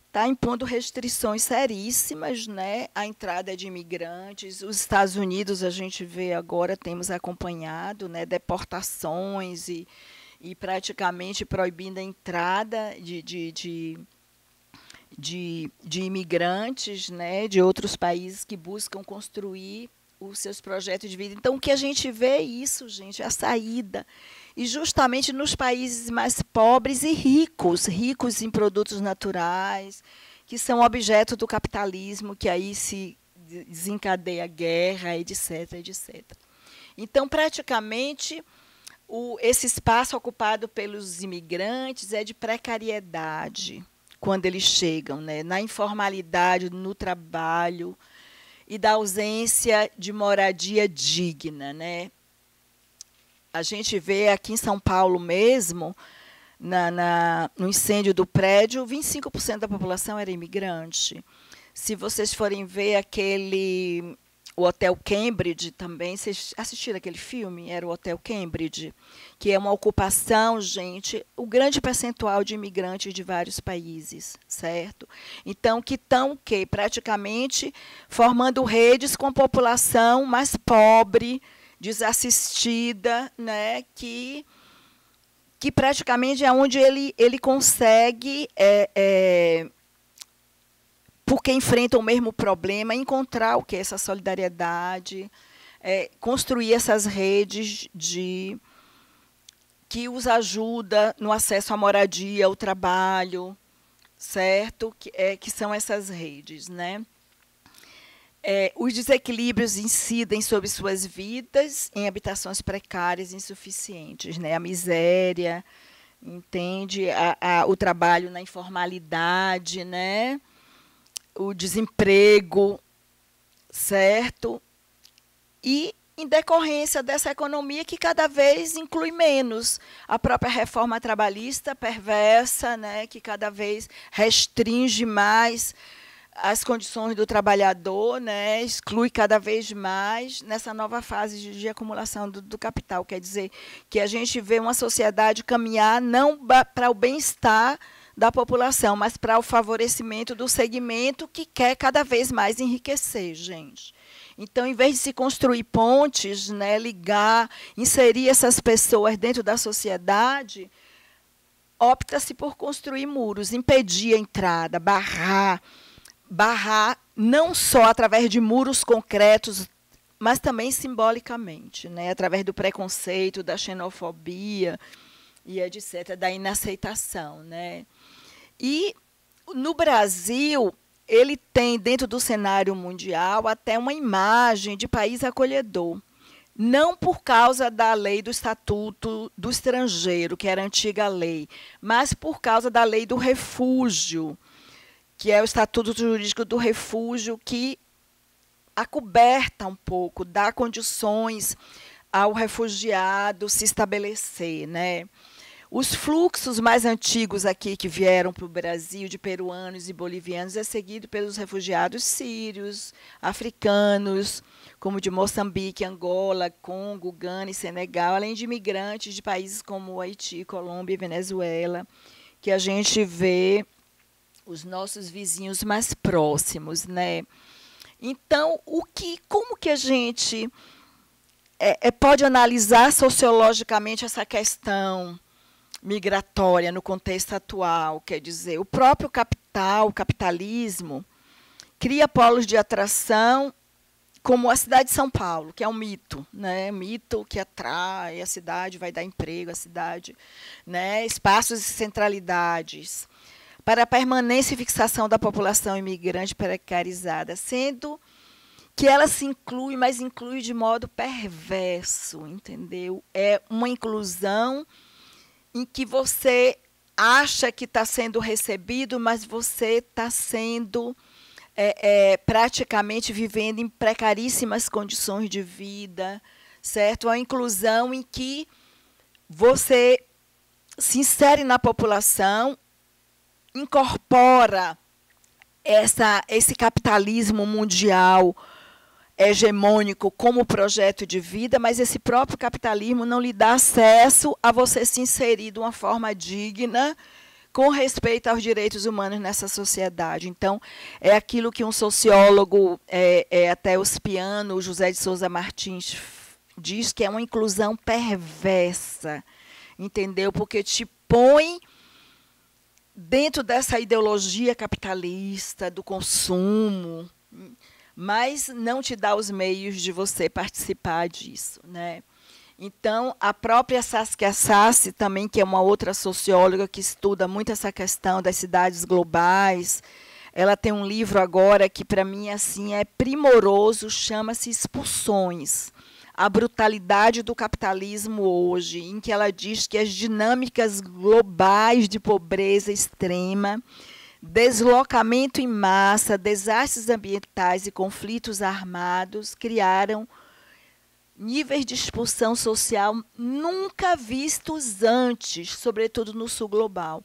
está impondo restrições seríssimas, né, à entrada de imigrantes. Os Estados Unidos, a gente vê agora, temos acompanhado, né, deportações e praticamente proibindo a entrada de imigrantes, né, de outros países que buscam construir os seus projetos de vida. Então, o que a gente vê é isso, gente, a saída. E justamente nos países mais pobres e ricos em produtos naturais, que são objeto do capitalismo, que aí se desencadeia a guerra, etc, etc. Então, praticamente, esse espaço ocupado pelos imigrantes é de precariedade, quando eles chegam, né, na informalidade, no trabalho e da ausência de moradia digna, né? A gente vê aqui em São Paulo mesmo, no incêndio do prédio, 25% da população era imigrante. Se vocês forem ver o Hotel Cambridge também, vocês assistiram aquele filme? Era o Hotel Cambridge, que é uma ocupação, gente, o grande percentual de imigrantes de vários países, certo? Então, que estão praticamente formando redes com a população mais pobre, desassistida, né, que praticamente é onde ele consegue, porque enfrentam o mesmo problema, encontrar o que é essa solidariedade, construir essas redes que os ajuda no acesso à moradia, ao trabalho, certo? Que são essas redes, né? Os desequilíbrios incidem sobre suas vidas em habitações precárias e insuficientes, né? A miséria, entende? O trabalho na informalidade, né? O desemprego, certo? E, em decorrência dessa economia que cada vez inclui menos, a própria reforma trabalhista perversa, né, que cada vez restringe mais as condições do trabalhador, né, exclui cada vez mais nessa nova fase de acumulação do capital. Quer dizer, que a gente vê uma sociedade caminhar não para o bem-estar da população, mas para o favorecimento do segmento que quer cada vez mais enriquecer, gente. Então, em vez de se construir pontes, né, ligar, inserir essas pessoas dentro da sociedade, opta-se por construir muros, impedir a entrada, barrar não só através de muros concretos, mas também simbolicamente, né, através do preconceito, da xenofobia e etc., da inaceitação, né. E no Brasil, ele tem, dentro do cenário mundial, até uma imagem de país acolhedor. Não por causa da lei do Estatuto do Estrangeiro, que era a antiga lei, mas por causa da lei do refúgio, que é o Estatuto Jurídico do Refúgio, que acoberta um pouco, dá condições ao refugiado se estabelecer, né? Os fluxos mais antigos aqui que vieram para o Brasil, de peruanos e bolivianos, é seguido pelos refugiados sírios, africanos, como de Moçambique, Angola, Congo, Gana e Senegal, além de imigrantes de países como Haiti, Colômbia e Venezuela, que a gente vê os nossos vizinhos mais próximos, né? Então, como que a gente pode analisar sociologicamente essa questão migratória no contexto atual? Quer dizer, o próprio capital, o capitalismo, cria polos de atração, como a cidade de São Paulo, que é um mito, né? Mito que atrai, a cidade vai dar emprego, a cidade, né? Espaços e centralidades para a permanência e fixação da população imigrante precarizada, sendo que ela se inclui, mas inclui de modo perverso, entendeu? É uma inclusão em que você acha que está sendo recebido, mas você está sendo praticamente vivendo em precaríssimas condições de vida, certo? A inclusão em que você se insere na população, incorpora esse capitalismo mundial hegemônico como projeto de vida, mas esse próprio capitalismo não lhe dá acesso a você se inserir de uma forma digna, com respeito aos direitos humanos nessa sociedade. Então, é aquilo que um sociólogo, até uspiano, José de Souza Martins, diz que é uma inclusão perversa, entendeu? Porque te põe dentro dessa ideologia capitalista do consumo, mas não te dá os meios de você participar disso, né? Então, a própria Saskia Sasse, também, que é uma outra socióloga que estuda muito essa questão das cidades globais, ela tem um livro agora que, para mim, assim, é primoroso, chama-se Expulsões, a brutalidade do capitalismo hoje, em que ela diz que as dinâmicas globais de pobreza extrema, deslocamento em massa, desastres ambientais e conflitos armados criaram níveis de expulsão social nunca vistos antes, sobretudo no sul global.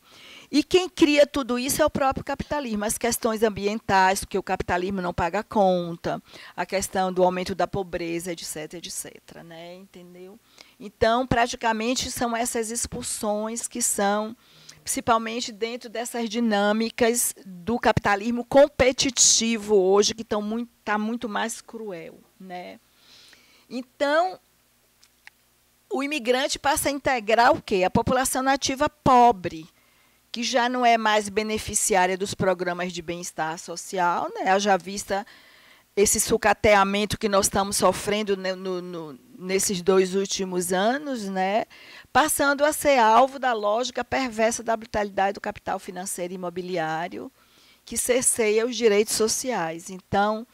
E quem cria tudo isso é o próprio capitalismo. As questões ambientais, porque o capitalismo não paga conta, a questão do aumento da pobreza, etc., etc., né? Entendeu? Então, praticamente, são essas expulsões que são, principalmente dentro dessas dinâmicas do capitalismo competitivo hoje, que está muito mais cruel, né? Então, o imigrante passa a integrar o quê? A população nativa pobre, que já não é mais beneficiária dos programas de bem-estar social, né? Haja vista esse sucateamento que nós estamos sofrendo nesses 2 últimos anos, né? Passando a ser alvo da lógica perversa da brutalidade do capital financeiro e imobiliário, que cerceia os direitos sociais. Então,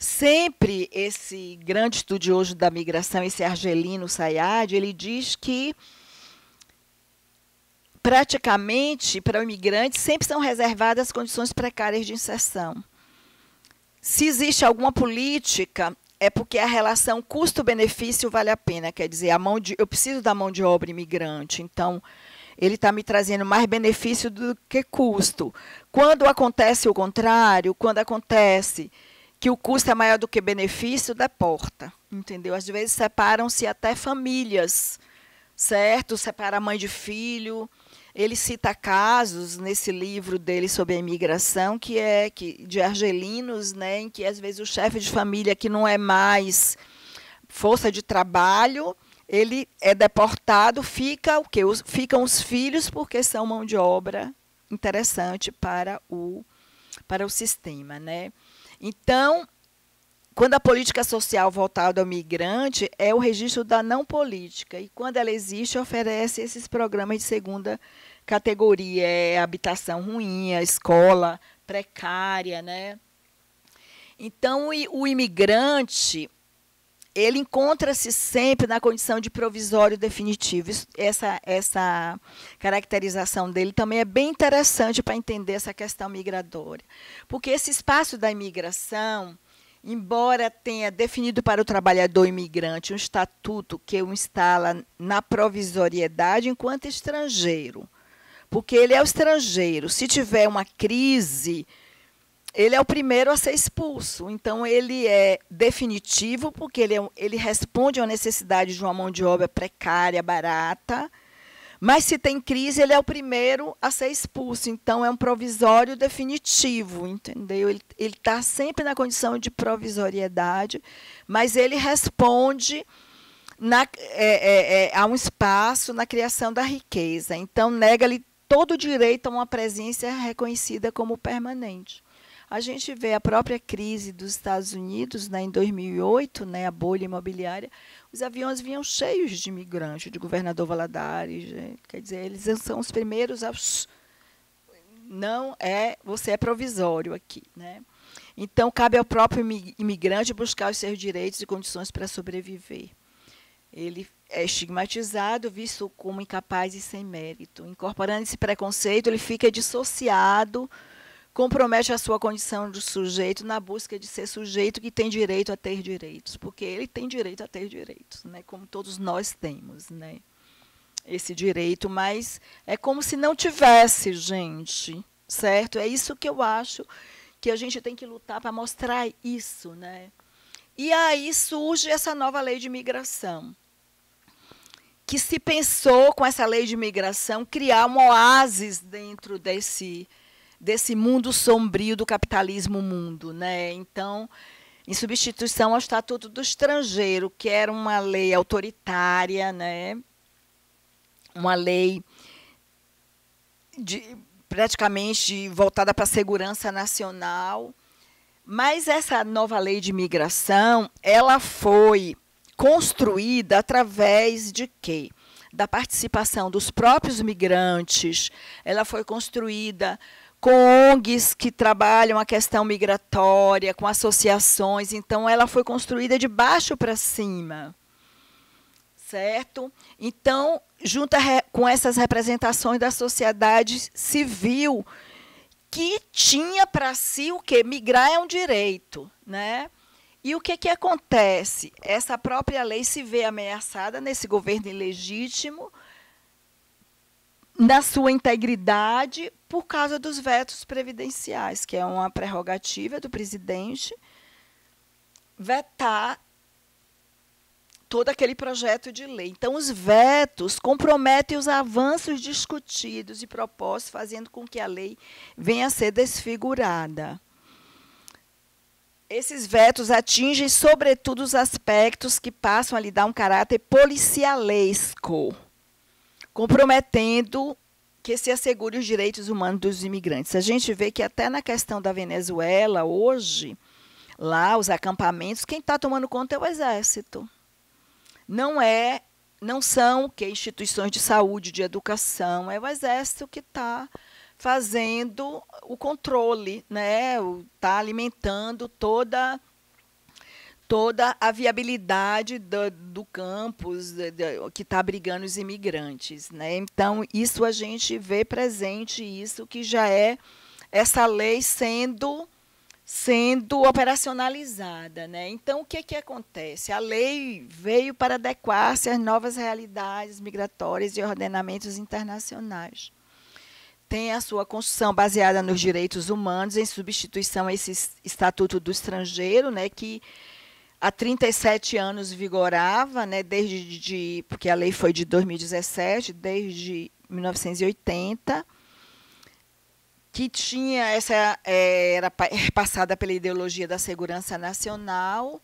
sempre esse grande estudioso da migração, esse Argelino Sayad, ele diz que, praticamente, para o imigrante, sempre são reservadas condições precárias de inserção. Se existe alguma política, é porque a relação custo-benefício vale a pena. Quer dizer, eu preciso da mão de obra imigrante, então ele está me trazendo mais benefício do que custo. Quando acontece o contrário, quando acontece que o custo é maior do que benefício, deporta, entendeu? Às vezes separam-se até famílias, certo? Separa a mãe de filho. Ele cita casos nesse livro dele sobre a imigração, de argelinos, né, em que às vezes o chefe de família, que não é mais força de trabalho, ele é deportado, fica o quê? Ficam os filhos, porque são mão de obra interessante para o sistema, né? Então, quando a política social voltada ao migrante é o registro da não política, e quando ela existe, oferece esses programas de segunda categoria, habitação ruim, a escola precária, né? Então, o imigrante, ele encontra-se sempre na condição de provisório definitivo. Essa caracterização dele também é bem interessante para entender essa questão migratória. Porque esse espaço da imigração, embora tenha definido para o trabalhador imigrante um estatuto que o instala na provisoriedade enquanto estrangeiro, porque ele é o estrangeiro, se tiver uma crise, ele é o primeiro a ser expulso. Então, ele é definitivo, porque ele responde à necessidade de uma mão de obra precária, barata, mas, se tem crise, ele é o primeiro a ser expulso. Então, é um provisório definitivo, entendeu? Ele está sempre na condição de provisoriedade, mas ele responde a um espaço na criação da riqueza. Então, nega-lhe todo o direito a uma presença reconhecida como permanente. A gente vê a própria crise dos Estados Unidos, né, em 2008, né, a bolha imobiliária, os aviões vinham cheios de imigrantes, de governador Valadares, né, quer dizer, eles são os primeiros a... Não é, você é provisório aqui, né? Então, cabe ao próprio imigrante buscar os seus direitos e condições para sobreviver. Ele é estigmatizado, visto como incapaz e sem mérito. Incorporando esse preconceito, ele fica dissociado, compromete a sua condição de sujeito na busca de ser sujeito que tem direito a ter direitos, porque ele tem direito a ter direitos, né, como todos nós temos, né, esse direito, mas é como se não tivesse, gente, certo? É isso que eu acho que a gente tem que lutar para mostrar isso, né? E aí surge essa nova lei de imigração, que se pensou, com essa lei de imigração, criar um oásis dentro desse mundo sombrio do capitalismo mundo, né? Então, em substituição ao Estatuto do Estrangeiro, que era uma lei autoritária, né? Uma lei praticamente voltada para a segurança nacional. Mas essa nova lei de imigração, ela foi construída através de quê? Da participação dos próprios migrantes. Ela foi construída com ONGs que trabalham a questão migratória, com associações. Então, ela foi construída de baixo para cima, certo? Então, junto com essas representações da sociedade civil, que tinha para si o quê? Migrar é um direito, né? E o que acontece? Essa própria lei se vê ameaçada nesse governo ilegítimo, na sua integridade, por causa dos vetos previdenciais, que é uma prerrogativa do presidente vetar todo aquele projeto de lei. Então, os vetos comprometem os avanços discutidos e propostos, fazendo com que a lei venha a ser desfigurada. Esses vetos atingem, sobretudo, os aspectos que passam a lhe dar um caráter policialesco, comprometendo que se assegure os direitos humanos dos imigrantes. A gente vê que até na questão da Venezuela, hoje, lá, os acampamentos, quem está tomando conta é o Exército. Não são que instituições de saúde, de educação, é o Exército que está fazendo o controle, né? Está alimentando toda a viabilidade do campus que está abrigando os imigrantes, né? Então, isso a gente vê presente, isso que já é essa lei sendo sendo operacionalizada, né? Então, o que acontece? A lei veio para adequar-se às novas realidades migratórias e ordenamentos internacionais. Tem a sua construção baseada nos direitos humanos, em substituição a esse Estatuto do Estrangeiro, né, que há 37 anos vigorava, né, porque a lei foi de 2017, desde 1980, que tinha era passada pela ideologia da segurança nacional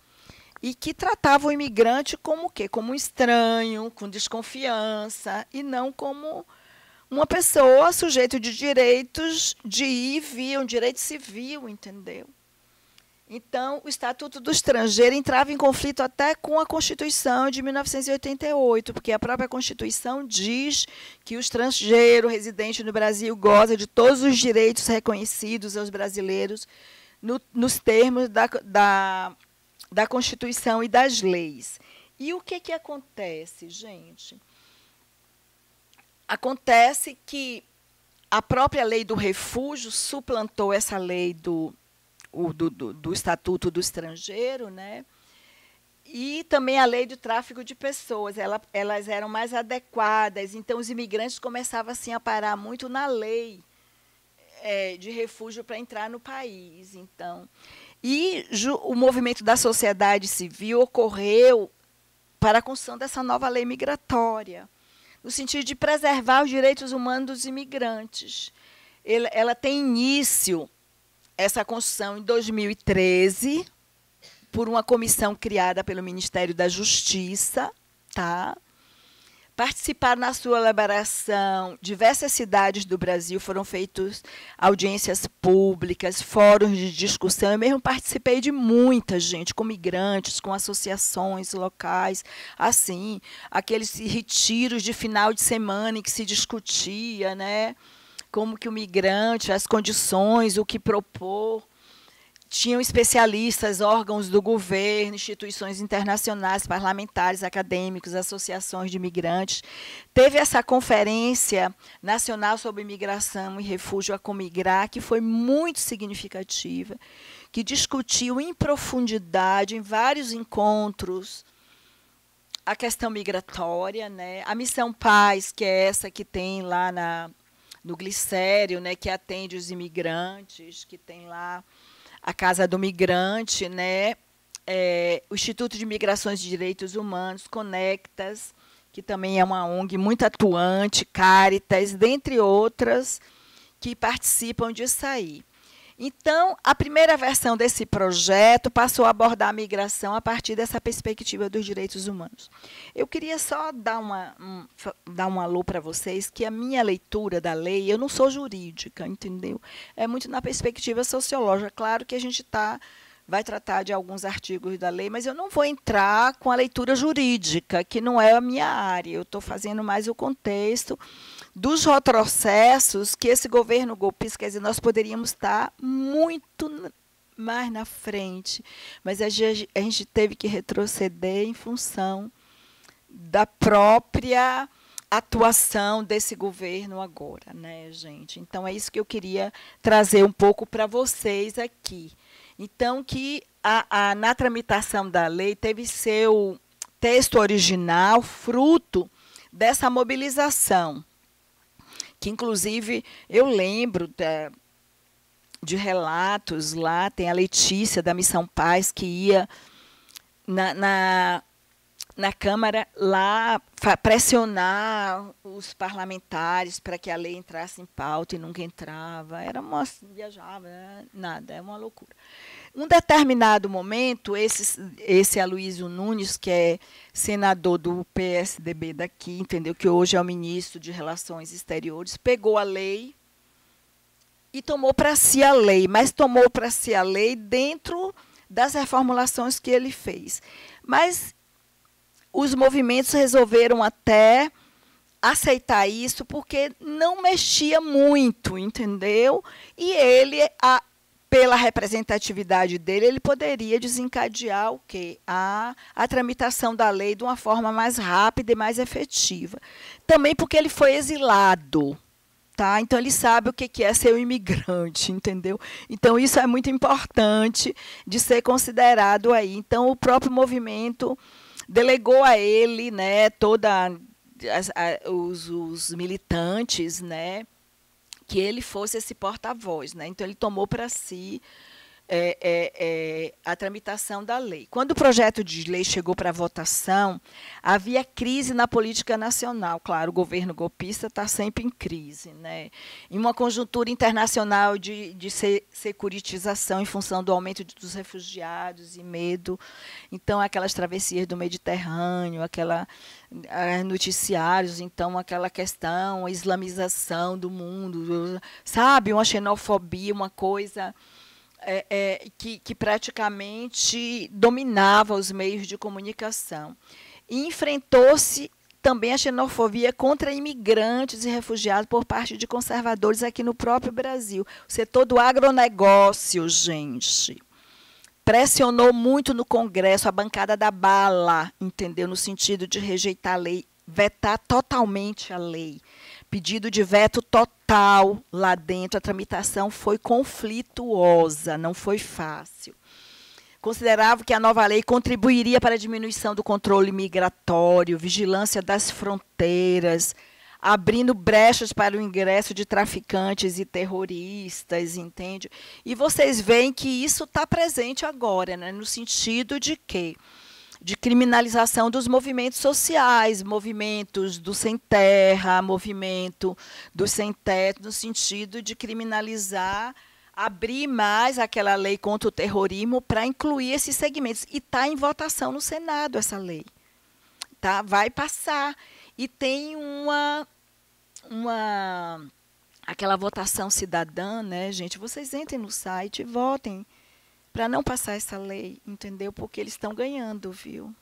e que tratava o imigrante como o quê? Como um estranho, com desconfiança, e não como uma pessoa sujeito de direitos de ir e vir, um direito civil, entendeu? Então, o Estatuto do Estrangeiro entrava em conflito até com a Constituição de 1988, porque a própria Constituição diz que o estrangeiro residente no Brasil goza de todos os direitos reconhecidos aos brasileiros nos termos da Constituição e das leis. E o que acontece, gente? Acontece que a própria lei do refúgio suplantou essa lei do Estatuto do Estrangeiro, né? E também a lei do tráfico de pessoas, elas eram mais adequadas, então os imigrantes começavam assim, a parar muito na lei de refúgio para entrar no país. Então, e o movimento da sociedade civil ocorreu para a construção dessa nova lei migratória, no sentido de preservar os direitos humanos dos imigrantes. Ela tem início, essa construção, em 2013, por uma comissão criada pelo Ministério da Justiça. Tá? Participaram na sua elaboração diversas cidades do Brasil, foram feitas audiências públicas, fóruns de discussão. Eu mesmo participei de muita gente, com migrantes, com associações locais, assim, aqueles retiros de final de semana em que se discutia, né, como que o migrante, as condições, o que propor. Tinham especialistas, órgãos do governo, instituições internacionais, parlamentares, acadêmicos, associações de imigrantes. Teve essa Conferência Nacional sobre Imigração e Refúgio, a Comigrar, que foi muito significativa, que discutiu em profundidade, em vários encontros, a questão migratória, né? A Missão Paz, que é essa que tem lá no Glicério, né, que atende os imigrantes, que tem lá a Casa do Migrante, né, o Instituto de Migrações e Direitos Humanos, Conectas, que também é uma ONG muito atuante, Caritas, dentre outras, que participam disso aí. Então, a primeira versão desse projeto passou a abordar a migração a partir dessa perspectiva dos direitos humanos. Eu queria só dar um alô para vocês, que a minha leitura da lei, eu não sou jurídica, entendeu? É muito na perspectiva sociológica. Claro que a gente vai tratar de alguns artigos da lei, mas eu não vou entrar com a leitura jurídica, que não é a minha área. Eu estou fazendo mais o contexto dos retrocessos que esse governo golpista, quer dizer, nós poderíamos estar muito mais na frente, mas a gente teve que retroceder em função da própria atuação desse governo agora, né, gente? Então, é isso que eu queria trazer um pouco para vocês aqui. Então, que na tramitação da lei teve seu texto original fruto dessa mobilização, que, inclusive, eu lembro de relatos lá, tem a Letícia, da Missão Paz, que ia na Câmara lá pressionar os parlamentares para que a lei entrasse em pauta e nunca entrava. Viajava, nada, é uma loucura. Um determinado momento, esse Aloysio Nunes, que é senador do PSDB daqui, entendeu, que hoje é o ministro de Relações Exteriores, pegou a lei e tomou para si a lei, mas tomou para si a lei dentro das reformulações que ele fez. Mas os movimentos resolveram até aceitar isso, porque não mexia muito, entendeu? E ele, pela representatividade dele, ele poderia desencadear o quê? A tramitação da lei de uma forma mais rápida e mais efetiva. Também porque ele foi exilado, Tá? Então, ele sabe o que é ser um imigrante, entendeu? Então, isso é muito importante de ser considerado aí. Então, o próprio movimento delegou a ele, né, os militantes, né, que ele fosse esse porta-voz, né? Então, ele tomou para si a tramitação da lei. Quando o projeto de lei chegou para votação, havia crise na política nacional. Claro, o governo golpista está sempre em crise, né? Em uma conjuntura internacional de securitização em função do aumento dos refugiados e medo. Então, aquelas travessias do Mediterrâneo, noticiários, então, aquela questão, a islamização do mundo, sabe? Uma xenofobia, uma coisa que praticamente dominava os meios de comunicação. E enfrentou-se também a xenofobia contra imigrantes e refugiados por parte de conservadores aqui no próprio Brasil. O setor do agronegócio, gente, pressionou muito no Congresso a bancada da bala, entendeu? No sentido de rejeitar a lei, vetar totalmente a lei. Pedido de veto total lá dentro. A tramitação foi conflituosa, não foi fácil. Considerava que a nova lei contribuiria para a diminuição do controle migratório, vigilância das fronteiras, abrindo brechas para o ingresso de traficantes e terroristas, entende? E vocês veem que isso está presente agora, né, no sentido de quê? De criminalização dos movimentos sociais, movimentos do sem terra, movimento do sem teto, no sentido de criminalizar, abrir mais aquela lei contra o terrorismo para incluir esses segmentos. E está em votação no Senado essa lei. Tá? Vai passar. E tem aquela votação cidadã, né, gente? Vocês entrem no site e votem para não passar essa lei, entendeu? Porque eles estão ganhando, viu?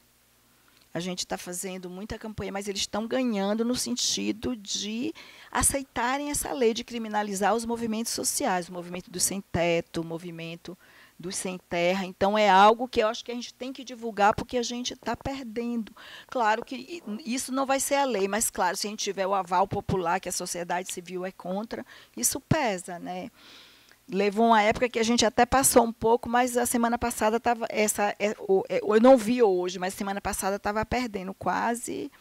A gente está fazendo muita campanha, mas eles estão ganhando no sentido de aceitarem essa lei, de criminalizar os movimentos sociais, o movimento do sem-teto, o movimento dos sem-terra. Então, é algo que eu acho que a gente tem que divulgar, porque a gente está perdendo. Claro que isso não vai ser a lei, mas, claro, se a gente tiver o aval popular, que a sociedade civil é contra, isso pesa, né? Levou uma época que a gente até passou um pouco, mas a semana passada estava eu não vi hoje, mas semana passada estava perdendo quase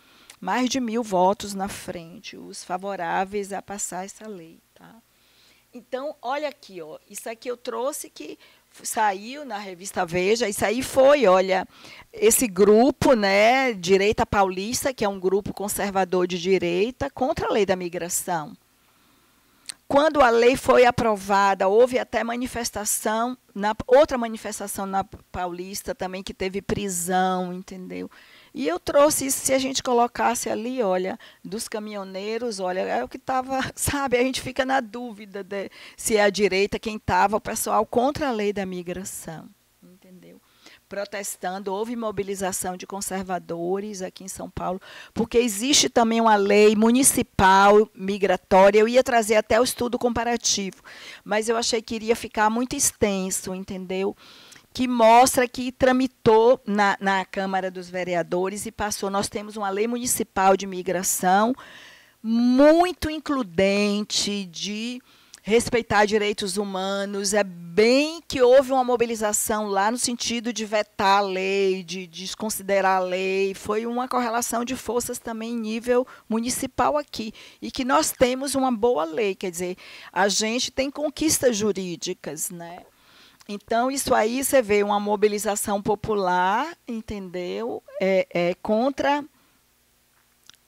mais de 1.000 votos na frente, os favoráveis a passar essa lei, tá? Então, olha aqui, ó, isso aqui eu trouxe que saiu na revista Veja, isso aí foi, olha, esse grupo, né, Direita Paulista, que é um grupo conservador de direita, contra a lei da migração. Quando a lei foi aprovada, houve até manifestação, outra manifestação na Paulista também, que teve prisão, entendeu? E eu trouxe isso, se a gente colocasse ali, olha, dos caminhoneiros, olha, é o que estava, sabe, a gente fica na dúvida se é a direita quem estava, o pessoal contra a lei da migração, entendeu? Protestando, houve mobilização de conservadores aqui em São Paulo, porque existe também uma lei municipal migratória. Eu ia trazer até o estudo comparativo, mas eu achei que iria ficar muito extenso, entendeu? Que mostra que tramitou na Câmara dos Vereadores e passou. Nós temos uma lei municipal de migração muito includente, de respeitar direitos humanos. É bem que houve uma mobilização lá no sentido de vetar a lei, de desconsiderar a lei. Foi uma correlação de forças também em nível municipal aqui. E que nós temos uma boa lei, quer dizer, a gente tem conquistas jurídicas, né? Então, isso aí você vê uma mobilização popular, entendeu? Contra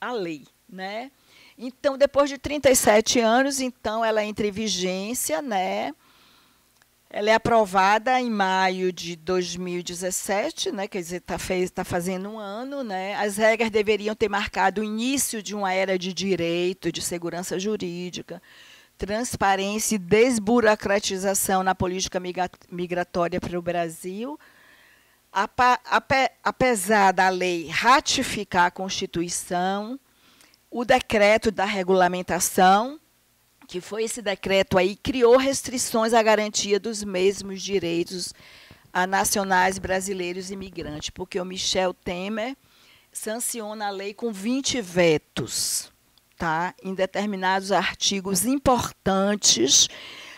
a lei, né? Então, depois de 37 anos, então, ela entra em vigência, né? Ela é aprovada em maio de 2017, né? Quer dizer, está fazendo um ano, né? As regras deveriam ter marcado o início de uma era de direito, de segurança jurídica, transparência e desburocratização na política migratória para o Brasil. Apesar da lei ratificar a Constituição, o decreto da regulamentação, que foi esse decreto aí, criou restrições à garantia dos mesmos direitos a nacionais brasileiros imigrantes, porque o Michel Temer sanciona a lei com 20 vetos. tá? Em determinados artigos importantes,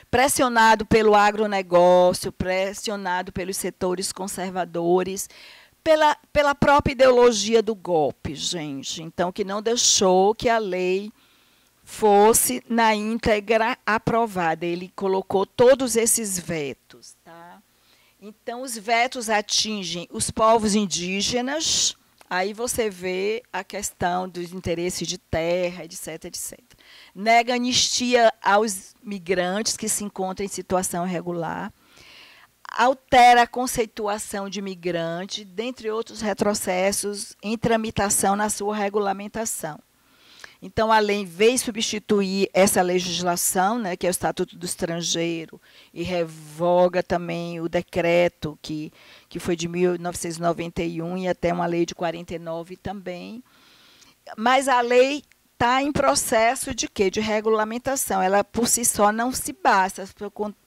pressionado pelo agronegócio, pressionado pelos setores conservadores, pela própria ideologia do golpe, gente. Então, que não deixou que a lei fosse na íntegra aprovada. Ele colocou todos esses vetos. Tá? Então, os vetos atingem os povos indígenas. Aí você vê a questão dos interesses de terra, etc, etc. Nega anistia aos migrantes que se encontram em situação irregular. Altera a conceituação de migrante, dentre outros retrocessos em tramitação na sua regulamentação. Então, a lei veio substituir essa legislação, né, que é o Estatuto do Estrangeiro, e revoga também o decreto, que foi de 1991 e até uma lei de 49 também. Mas a lei está em processo de quê? De regulamentação. Ela, por si só, não se basta,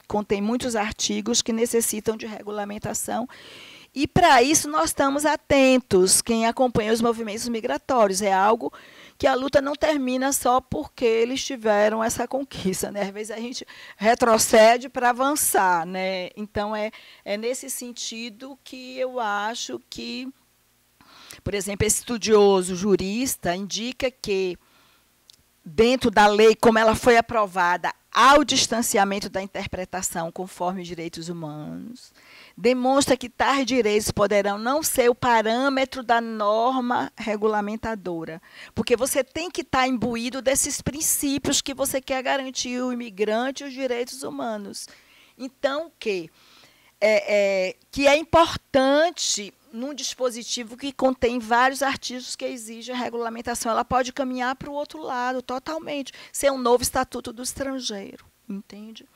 contém muitos artigos que necessitam de regulamentação. E, para isso, nós estamos atentos, quem acompanha os movimentos migratórios. É algo que a luta não termina só porque eles tiveram essa conquista, né? Às vezes a gente retrocede para avançar, né? Então, é nesse sentido que eu acho que, por exemplo, esse estudioso jurista indica que, dentro da lei, como ela foi aprovada, há o distanciamento da interpretação conforme os direitos humanos, demonstra que tais direitos poderão não ser o parâmetro da norma regulamentadora, porque você tem que estar imbuído desses princípios que você quer garantir o imigrante e os direitos humanos. Então, que é importante num dispositivo que contém vários artigos que exigem a regulamentação. Ela pode caminhar para o outro lado, totalmente, ser um novo Estatuto do Estrangeiro, entende?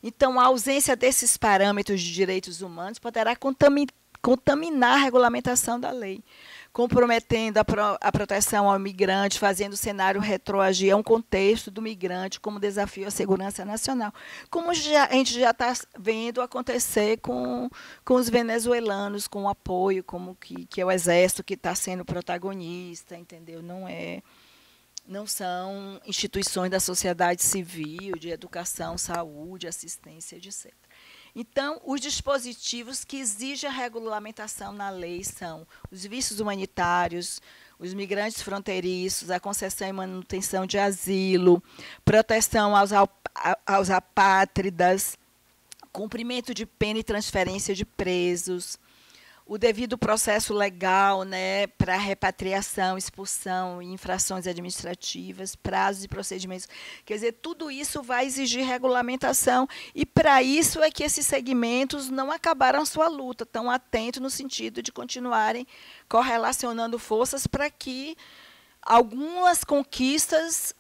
Então, a ausência desses parâmetros de direitos humanos poderá contaminar a regulamentação da lei, comprometendo a proteção ao migrante, fazendo o cenário retroagir a um contexto do migrante como desafio à segurança nacional, como a gente já está vendo acontecer com os venezuelanos, com o apoio, como que é o Exército que está sendo protagonista, entendeu? Não são instituições da sociedade civil, de educação, saúde, assistência, etc. Então, os dispositivos que exigem a regulamentação na lei são os vistos humanitários, os migrantes fronteiriços, a concessão e manutenção de asilo, proteção aos apátridas, cumprimento de pena e transferência de presos, o devido processo legal, né, para repatriação, expulsão e infrações administrativas, prazos e procedimentos. Quer dizer, tudo isso vai exigir regulamentação, e para isso é que esses segmentos não acabaram sua luta, estão atentos no sentido de continuarem correlacionando forças para que algumas conquistas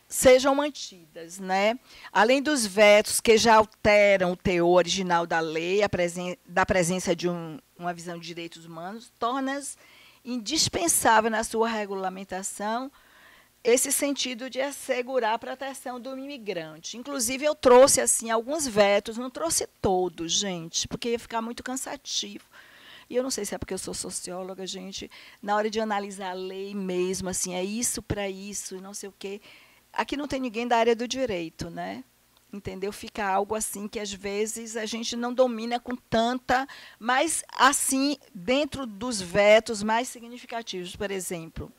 sejam mantidas, né? Além dos vetos que já alteram o teor original da lei, da presença de uma visão de direitos humanos, torna-se indispensável na sua regulamentação esse sentido de assegurar a proteção do imigrante. Inclusive, eu trouxe assim alguns vetos, não trouxe todos, gente, porque ia ficar muito cansativo. E eu não sei se é porque eu sou socióloga, gente, na hora de analisar a lei mesmo, assim, é isso para isso, não sei o quê. Aqui não tem ninguém da área do direito, né? Entendeu? Fica algo assim que, às vezes, a gente não domina com tanta... Mas, assim, dentro dos vetos mais significativos, por exemplo,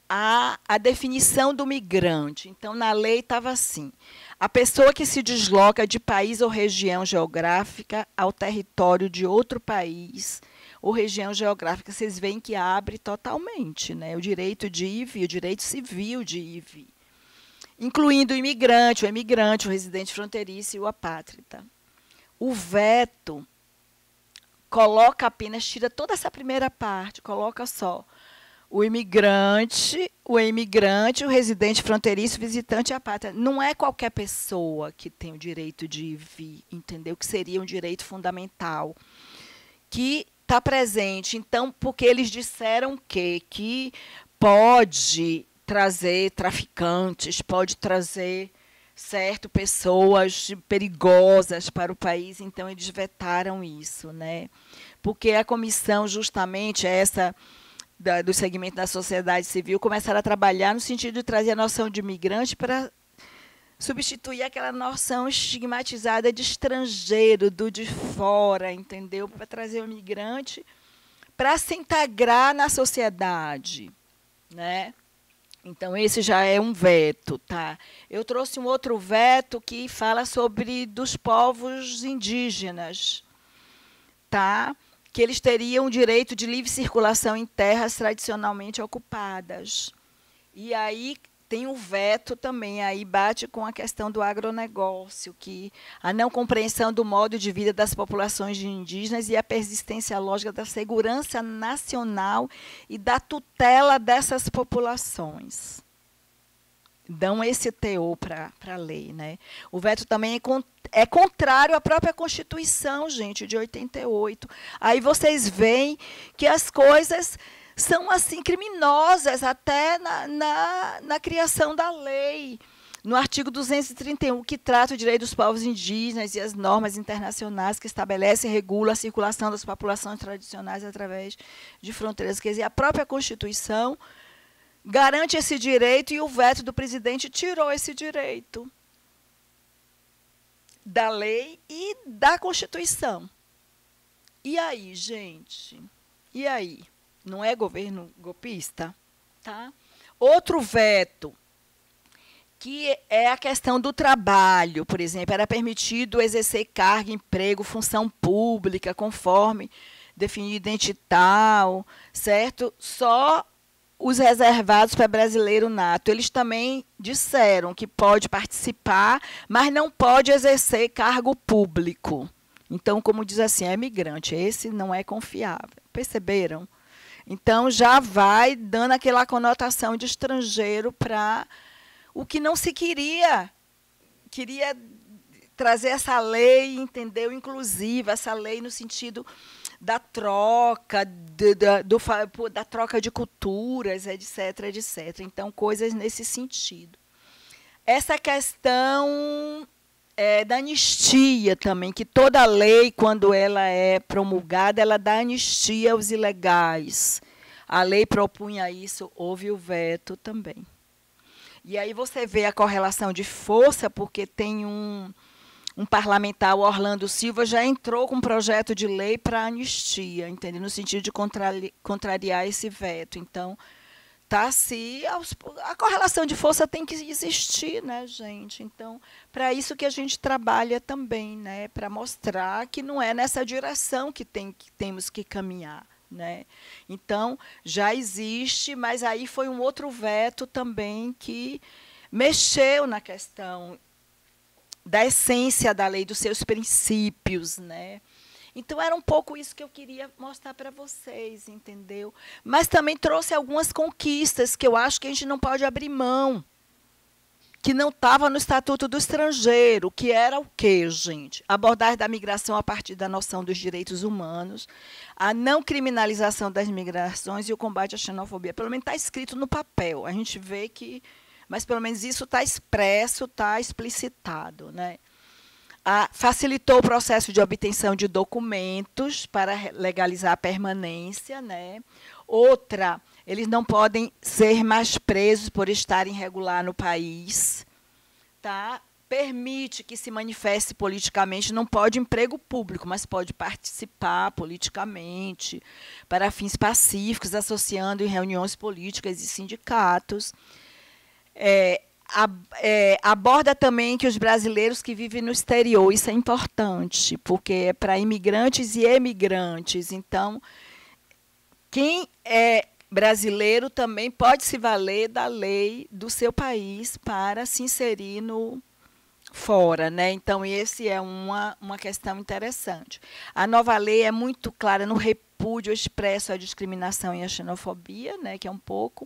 a definição do migrante. Então, na lei estava assim: a pessoa que se desloca de país ou região geográfica ao território de outro país ou região geográfica. Vocês veem que abre totalmente, né? O direito de ir e vir, o direito civil de ir e vir, incluindo o emigrante, o residente fronteiriço e o apátrida. O veto coloca apenas, tira toda essa primeira parte, coloca só o imigrante, o residente fronteiriço, visitante e apátrida. Não é qualquer pessoa que tem o direito de ir e vir, entendeu? Que seria um direito fundamental, que está presente. Então, porque eles disseram que pode trazer traficantes, pode trazer, certo, pessoas perigosas para o país, então eles vetaram isso, né? Porque a comissão, justamente, essa do segmento da sociedade civil começaram a trabalhar no sentido de trazer a noção de migrante para substituir aquela noção estigmatizada de estrangeiro, do de fora, entendeu? Para trazer o migrante para se integrar na sociedade, né? Então, esse já é um veto, tá? Eu trouxe um outro veto que fala sobre dos povos indígenas, tá? Que eles teriam o direito de livre circulação em terras tradicionalmente ocupadas. E aí tem um veto também, aí bate com a questão do agronegócio, que a não compreensão do modo de vida das populações indígenas e a persistência lógica da segurança nacional e da tutela dessas populações. Dão esse teor para a lei, né? O veto também é contrário à própria Constituição, gente, de 88. Aí vocês veem que as coisas são assim criminosas até na criação da lei. No artigo 231, que trata o direito dos povos indígenas e as normas internacionais que estabelecem e regulam a circulação das populações tradicionais através de fronteiras. Quer dizer, a própria Constituição garante esse direito e o veto do presidente tirou esse direito da lei e da Constituição. E aí, gente? E aí? Não é governo golpista? Tá? Outro veto, que é a questão do trabalho, por exemplo, era permitido exercer cargo, emprego, função pública, conforme definido em edital, certo? Só os reservados para brasileiro nato. Eles também disseram que pode participar, mas não pode exercer cargo público. Então, como diz assim, é migrante, esse não é confiável. Perceberam? Então, já vai dando aquela conotação de estrangeiro para o que não se queria. Queria trazer essa lei, entendeu? Inclusiva, essa lei no sentido da troca, da troca de culturas, etc., etc. Então, coisas nesse sentido. Essa questão da anistia também, que toda lei, quando ela é promulgada, ela dá anistia aos ilegais. A lei propunha isso, houve o veto também. E aí você vê a correlação de força, porque tem um parlamentar, o Orlando Silva, já entrou com um projeto de lei para anistia, entendeu? No sentido de contrariar esse veto. Então, a correlação de força tem que existir, né, gente? Então, para isso que a gente trabalha também, né? Para mostrar que não é nessa direção que temos que caminhar, né? Então, já existe, mas aí foi um outro veto também que mexeu na questão da essência da lei, dos seus princípios, né? Então, era um pouco isso que eu queria mostrar para vocês, entendeu? Mas também trouxe algumas conquistas que eu acho que a gente não pode abrir mão, que não estava no Estatuto do Estrangeiro, que era o quê, gente? A abordagem da migração a partir da noção dos direitos humanos, a não criminalização das migrações e o combate à xenofobia. Pelo menos está escrito no papel. A gente vê que... Mas, pelo menos, isso está expresso, está explicitado, né? Facilitou o processo de obtenção de documentos para legalizar a permanência, né? Outra, eles não podem ser mais presos por estarem irregular no país. Tá? Permite que se manifeste politicamente, não pode emprego público, mas pode participar politicamente, para fins pacíficos, associando em reuniões políticas e sindicatos. Aborda também que os brasileiros que vivem no exterior, isso é importante, porque é para imigrantes e emigrantes. Então, quem é brasileiro também pode se valer da lei do seu país para se inserir no fora, né? Então, esse é uma questão interessante. A nova lei é muito clara no repúdio expresso à discriminação e à xenofobia, né, que é um pouco,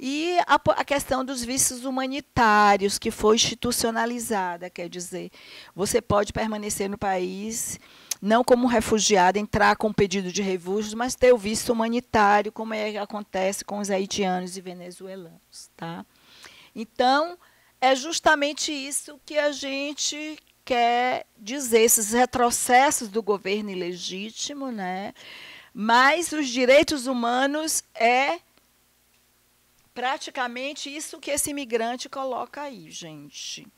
e a questão dos vistos humanitários, que foi institucionalizada, quer dizer, você pode permanecer no país, não como refugiado, entrar com pedido de refúgio, mas ter o visto humanitário, como acontece com os haitianos e venezuelanos. Tá? Então, é justamente isso que a gente quer dizer, esses retrocessos do governo ilegítimo, né? Mas os direitos humanos é praticamente isso que esse imigrante coloca aí, gente.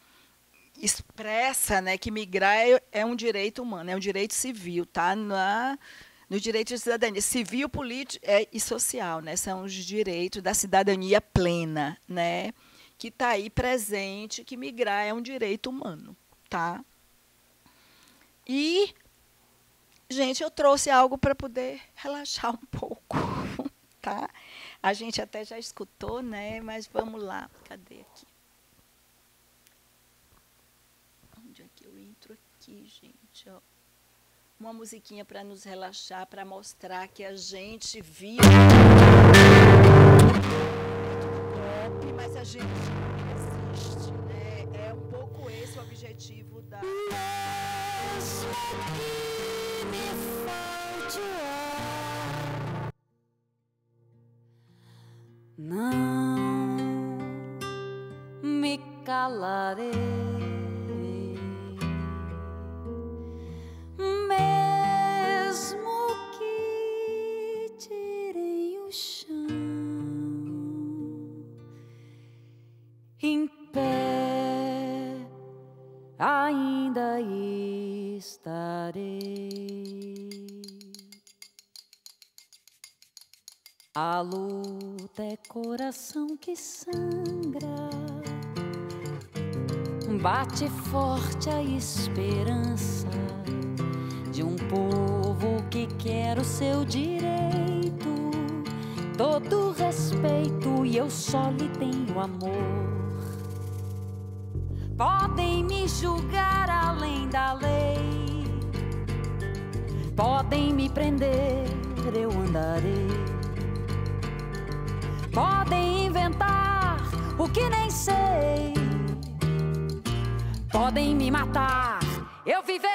Expressa, né, que migrar é um direito humano, é um direito civil, tá? No direito de cidadania civil, político e social, né? São os direitos da cidadania plena, né? Que está aí presente, que migrar é um direito humano, tá? E, gente, eu trouxe algo para poder relaxar um pouco, tá? A gente até já escutou, né? Mas vamos lá. Cadê aqui? Onde é que eu entro aqui, gente? Ó. Uma musiquinha para nos relaxar, para mostrar que a gente vive golpe, mas a gente resiste, né? É um pouco esse o objetivo da... Não me calarei, mesmo que tirem o chão, em pé ainda estarei. A luta é coração que sangra, bate forte a esperança de um povo que quer o seu direito, todo respeito, e eu só lhe tenho amor. Podem me julgar além da lei, podem me prender, eu andarei. Podem inventar o que nem sei, podem me matar, eu viverei.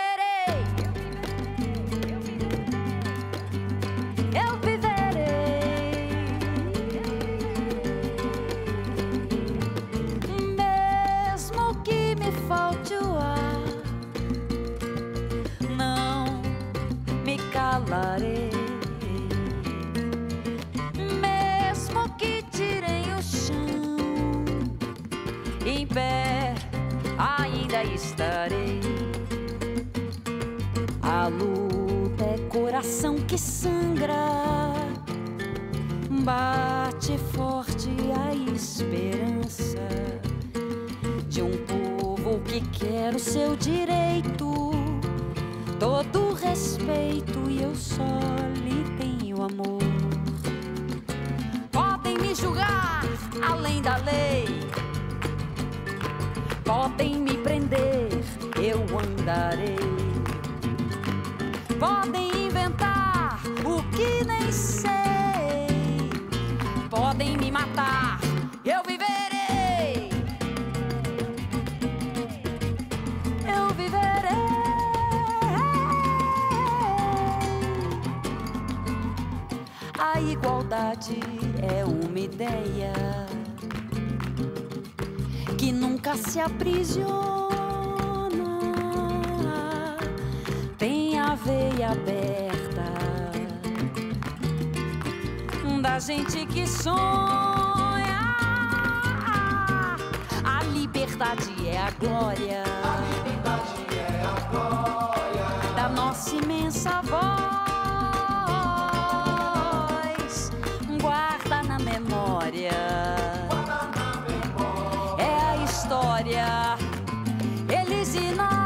Eu viverei. Mesmo que me falte o ar, não me calarei. Em pé ainda estarei. A luta é coração que sangra, bate forte a esperança de um povo que quer o seu direito, todo respeito, e eu só lhe tenho amor. Podem me julgar além da lei, podem me prender, eu andarei. Podem inventar o que nem sei, podem me matar, eu viverei. Eu viverei. A igualdade é uma ideia que nunca se aprisiona, tem a veia aberta da gente que sonha. A liberdade é a glória, a liberdade é a glória da nossa imensa voz. Guarda na memória, história, eles e nós.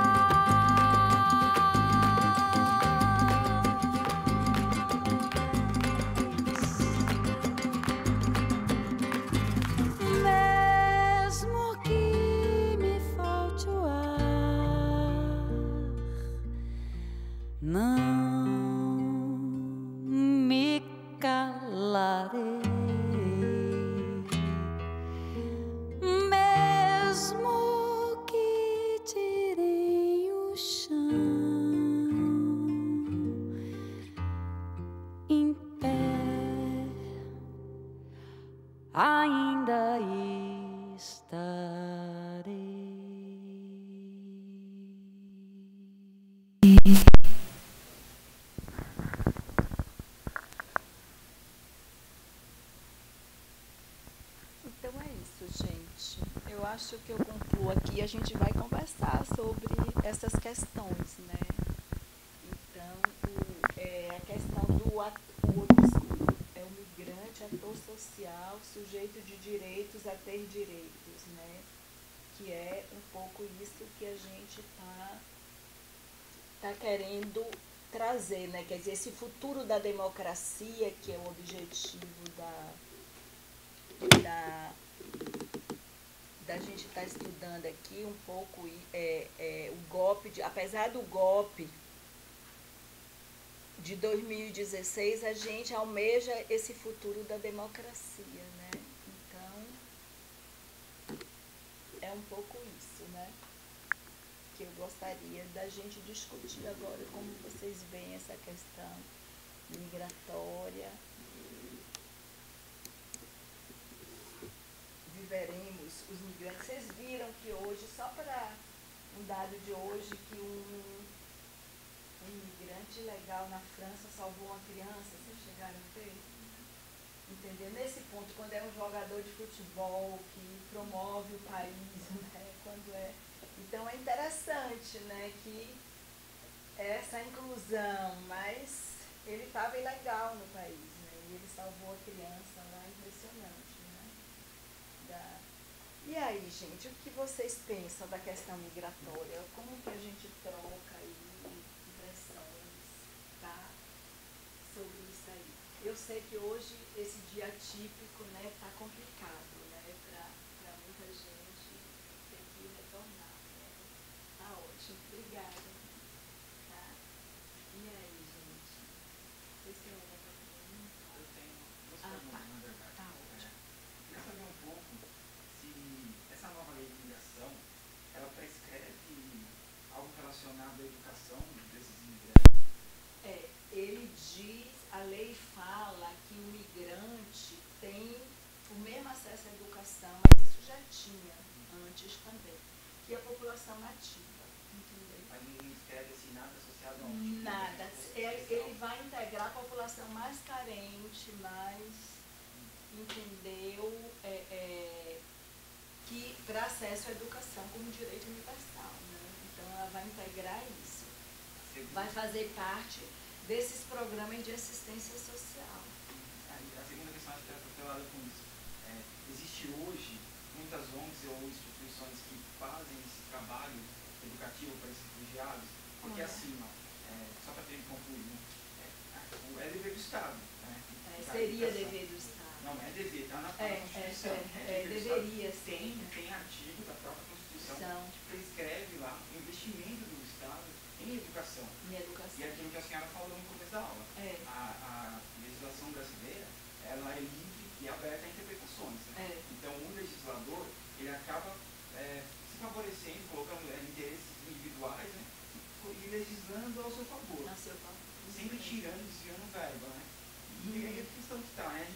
Mesmo que me falte o ar, não me calarei. acho que eu concluo aqui, a gente vai conversar sobre essas questões, né? Então, a questão o migrante, ator social, sujeito de direitos a ter direitos, né? Que é um pouco isso que a gente tá querendo trazer, né? Quer dizer, esse futuro da democracia, que é o objetivo da gente estar estudando aqui um pouco o golpe, apesar do golpe de 2016, a gente almeja esse futuro da democracia, né? Então, é um pouco isso, né? Que eu gostaria da gente discutir agora, como vocês veem essa questão migratória. Viveremos os migrantes. Vocês viram que hoje, só para um dado de hoje, que um imigrante ilegal na França salvou uma criança, vocês chegaram a ver? Entendeu? Nesse ponto, quando é um jogador de futebol que promove o país, né? Quando é... Então é interessante, né, que essa inclusão, mas ele estava ilegal no país, né? E ele salvou a criança lá, impressionante, né? E aí, gente, o que vocês pensam da questão migratória? Como que a gente troca aí impressões, tá? Sobre isso aí. Eu sei que hoje esse dia típico, né, tá complicado, né, para muita gente ter que retornar, né? Tá ótimo, obrigada. Tá? E aí, gente? Vocês têm alguma pergunta? Eu tenho duas perguntas, na verdade. Tá ótimo. Queria saber um pouco se essa nova lei de imigração, ela prescreve algo relacionado à educação desses imigrantes. Ele diz, a lei fala que o migrante tem o mesmo acesso à educação, mas isso já tinha antes também, que a população nativa, entendeu? Mas não escreve assim nada associado a um Nada. Ele vai integrar a população mais carente, entendeu? Que para acesso à educação como direito universal, né? Então ela vai integrar isso. Vai fazer parte desses programas de assistência social. A segunda questão acho que está atrelada com isso. Existe hoje muitas ONGs ou instituições que fazem esse trabalho educativo para esses refugiados, porque assim, só para ter concluir, né? É dever do Estado. Né? Seria dever do Estado. Não, é dever, está na própria Constituição. Deveria ser. Tem artigo da própria Constituição que prescreve lá o investimento do Estado em educação. E aquilo que a senhora falou no começo da aula. A legislação brasileira, ela é livre e aberta a interpretações. Né? Então, o legislador, ele acaba se favorecendo, colocando interesses individuais, né? E legislando ao seu favor. Sempre tirando, desviando o verbo. Né? E aí a questão que está, né?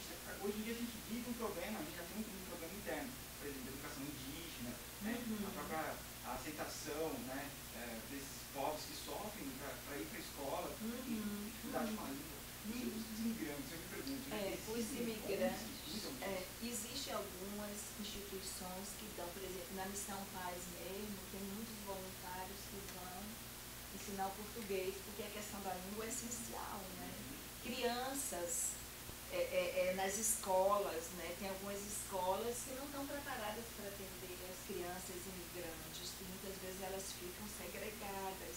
Hoje em dia a gente vive um problema, a gente já tem um problema interno, por exemplo, a educação indígena, né? A própria aceitação, né? Desses povos que sofrem para ir para a escola, e dificuldade com a língua. E os imigrantes, eu me pergunto, né? Os imigrantes, existem algumas instituições que dão, por exemplo, na Missão Paz mesmo, tem muitos voluntários que vão ensinar o português, porque a questão da língua é essencial, né? Crianças nas escolas, né? Tem algumas escolas que não estão preparadas para atender as crianças imigrantes, que muitas vezes elas ficam segregadas.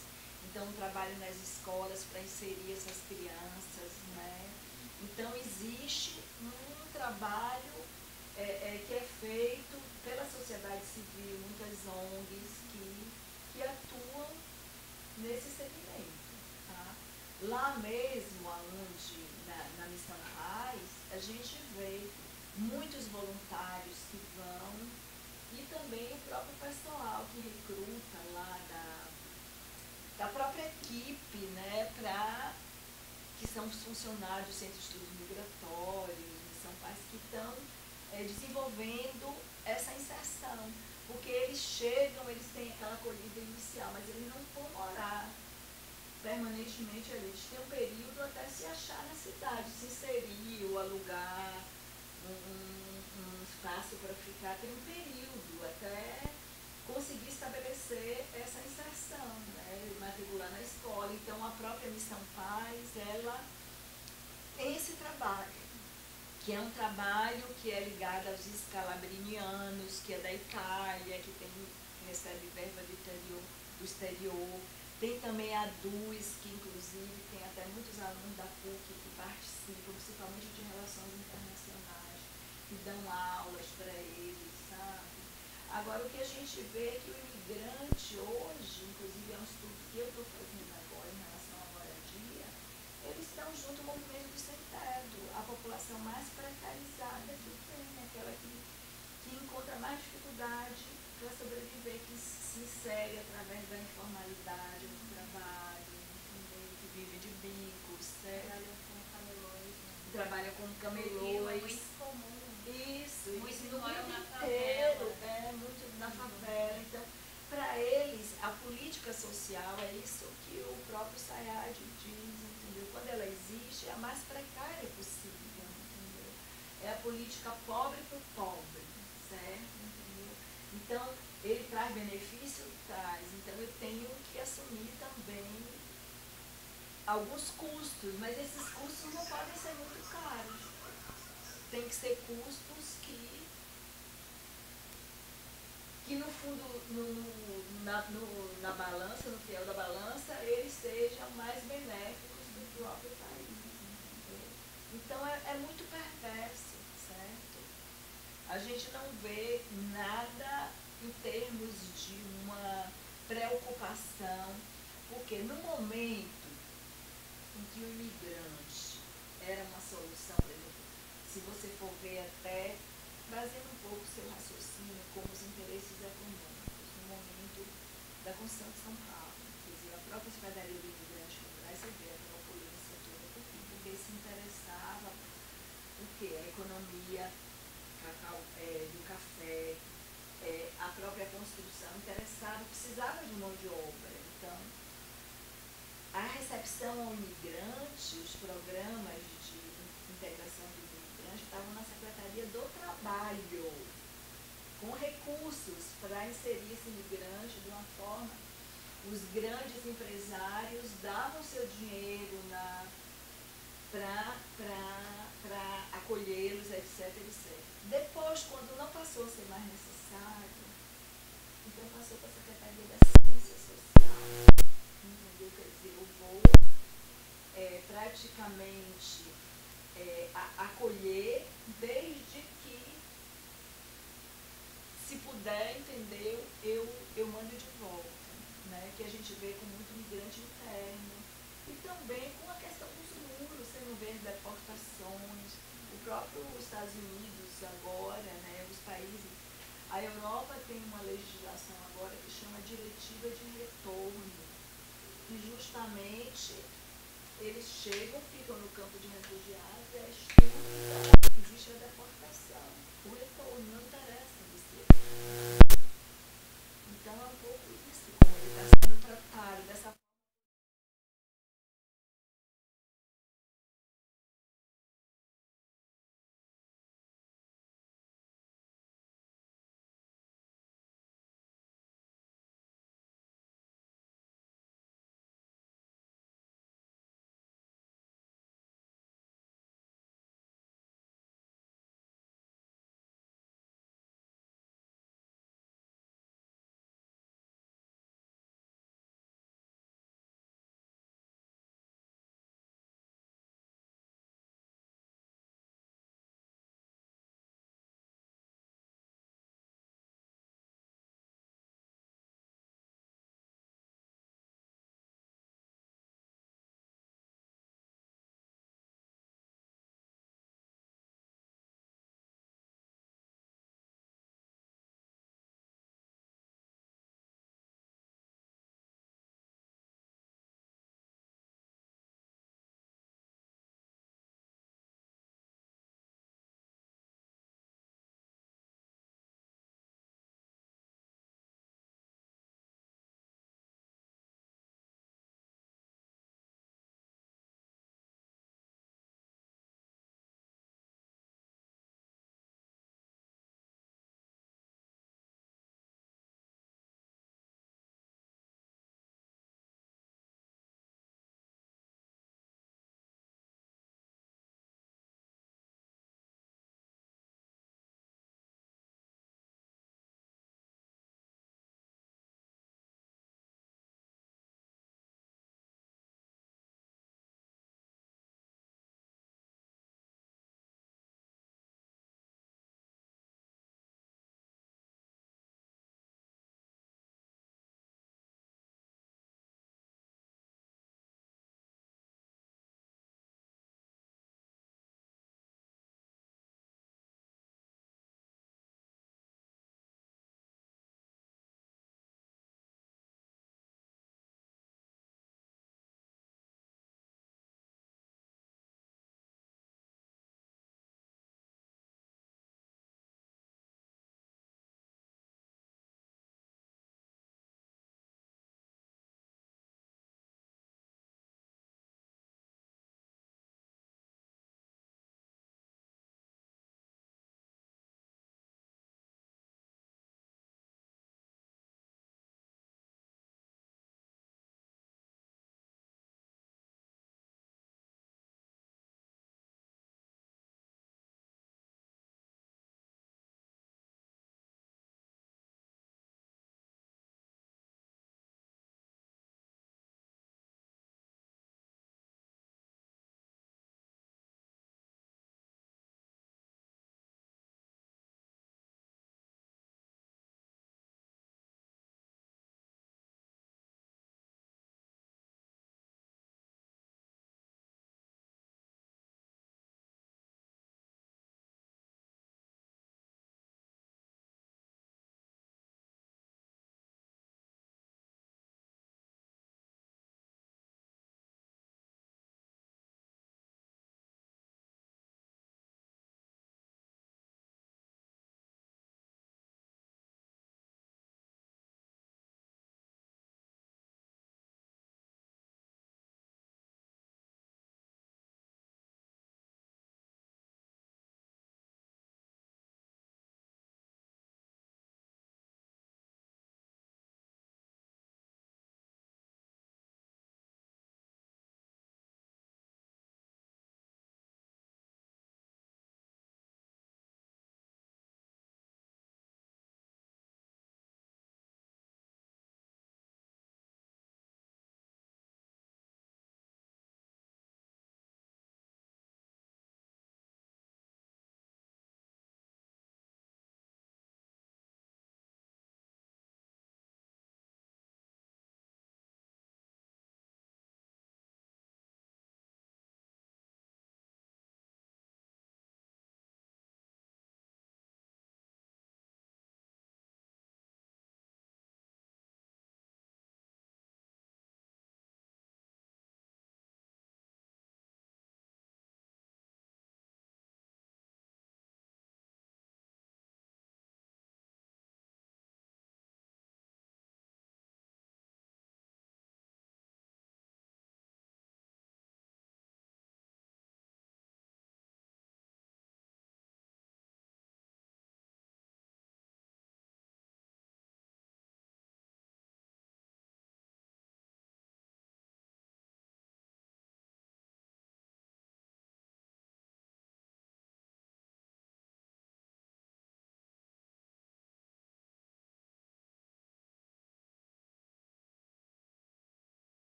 Então, trabalho nas escolas para inserir essas crianças, né? Então, existe um trabalho que é feito pela sociedade civil, muitas ONGs que atuam nesse segmento. Tá? Lá mesmo, onde, na Missão Paz, a gente vê muitos voluntários que vão e também o próprio pessoal que recruta lá da própria equipe, né, que são os funcionários do Centro de Estudos Migratórios, Missão Paz, que estão desenvolvendo essa inserção. Porque eles chegam, eles têm aquela acolhida inicial, mas eles não vão morar permanentemente ali. Eles têm um período até se achar na cidade, se inserir ou alugar um espaço para ficar, tem um período até conseguir estabelecer essa inserção, né, matricular na escola. Então, a própria Missão Paz, ela tem esse trabalho, que é um trabalho que é ligado aos escalabrinianos, que é da Itália, que recebe verba do exterior. Tem também a DUS, que inclusive tem até muitos alunos da PUC que participam, principalmente de relações internacionais, que dão aulas para eles, sabe? Agora, o que a gente vê é que o imigrante hoje, inclusive é um estudo que eu estou fazendo agora em relação à moradia, eles estão junto ao movimento do sem-teto, a população mais precarizada que tem, aquela que encontra mais dificuldade para sobreviver, que se insere através da informalidade no trabalho, entendeu? Que vive de bicos, certo? Trabalha como camelôs. É muito comum. Isso, Muitos no moram mundo na inteiro, favela. muito na favela. Então, para eles, a política social é isso que o próprio Sayad diz, entendeu? Quando ela existe, é a mais precária possível, entendeu? É a política pobre para o pobre, certo? Entendeu? Então, ele traz benefício? Traz. Então, eu tenho que assumir também alguns custos, mas esses custos não podem ser muito caros. Tem que ser custos que no fundo, na balança, no fiel da balança, eles sejam mais benéficos do próprio país. Entendeu? Então, é muito perverso, certo? A gente não vê nada em termos de uma preocupação, porque no momento em que o imigrante era uma solução, por exemplo, se você for ver até, trazendo um pouco o seu raciocínio como os interesses econômicos, no momento da construção de São Paulo, quer dizer, a própria Secretaria do Imigrante no Brás, você vê aquela polícia toda, porque se interessava o quê? A economia do café, a própria construção interessava, precisava de mão de obra. Então, a recepção ao imigrante, os programas de integração do imigrante estavam na Secretaria do Trabalho, com recursos para inserir esse imigrante de uma forma. Os grandes empresários davam seu dinheiro para acolhê-los, etc, etc. Depois, quando não passou a ser mais necessário, então passou para a Secretaria da Assistência Social. Entendeu? Quer dizer, eu vou praticamente acolher desde que, se puder, entendeu, eu mando de volta, né? Que a gente vê com muito migrante interno e também com a questão dos muros, você não vê deportações, o próprio Estados Unidos agora, né, os países, a Europa tem uma legislação agora que chama Diretiva de Retorno, que justamente eles chegam, ficam no campo de refugiados, é estúpida, existe a deportação, o retorno não interessa você. Então é um pouco isso, como ele está sendo tratado dessa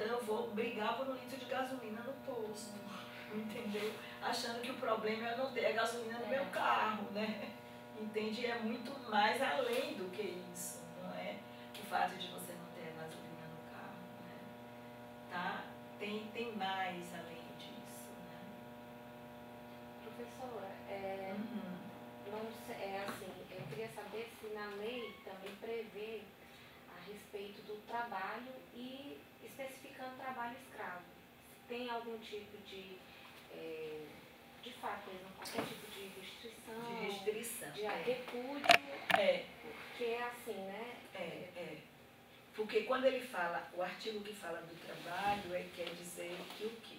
Então eu vou brigar por 1 litro de gasolina no posto, entendeu? Achando que o problema é eu não ter a gasolina no meu carro, né? Entende? É muito mais além do que isso, não é? O fato de você não ter a gasolina no carro, né? Tá? Tem mais além disso, né? Professora, não sei, assim, eu queria saber se na lei também prevê a respeito do trabalho e especificando trabalho escravo. Se tem algum tipo de fato, qualquer tipo de restrição, de repúdio, porque assim, né? Porque quando ele fala, o artigo que fala do trabalho, quer dizer que o quê?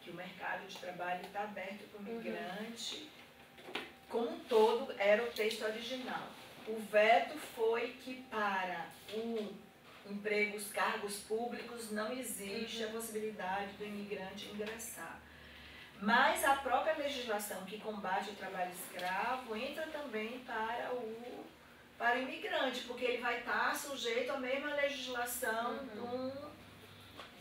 Que o mercado de trabalho está aberto para o migrante, como um todo, era o texto original. O veto foi que para o emprego, os cargos públicos, não existe a possibilidade do imigrante ingressar. Mas a própria legislação que combate o trabalho escravo entra também para o imigrante, porque ele vai estar sujeito à mesma legislação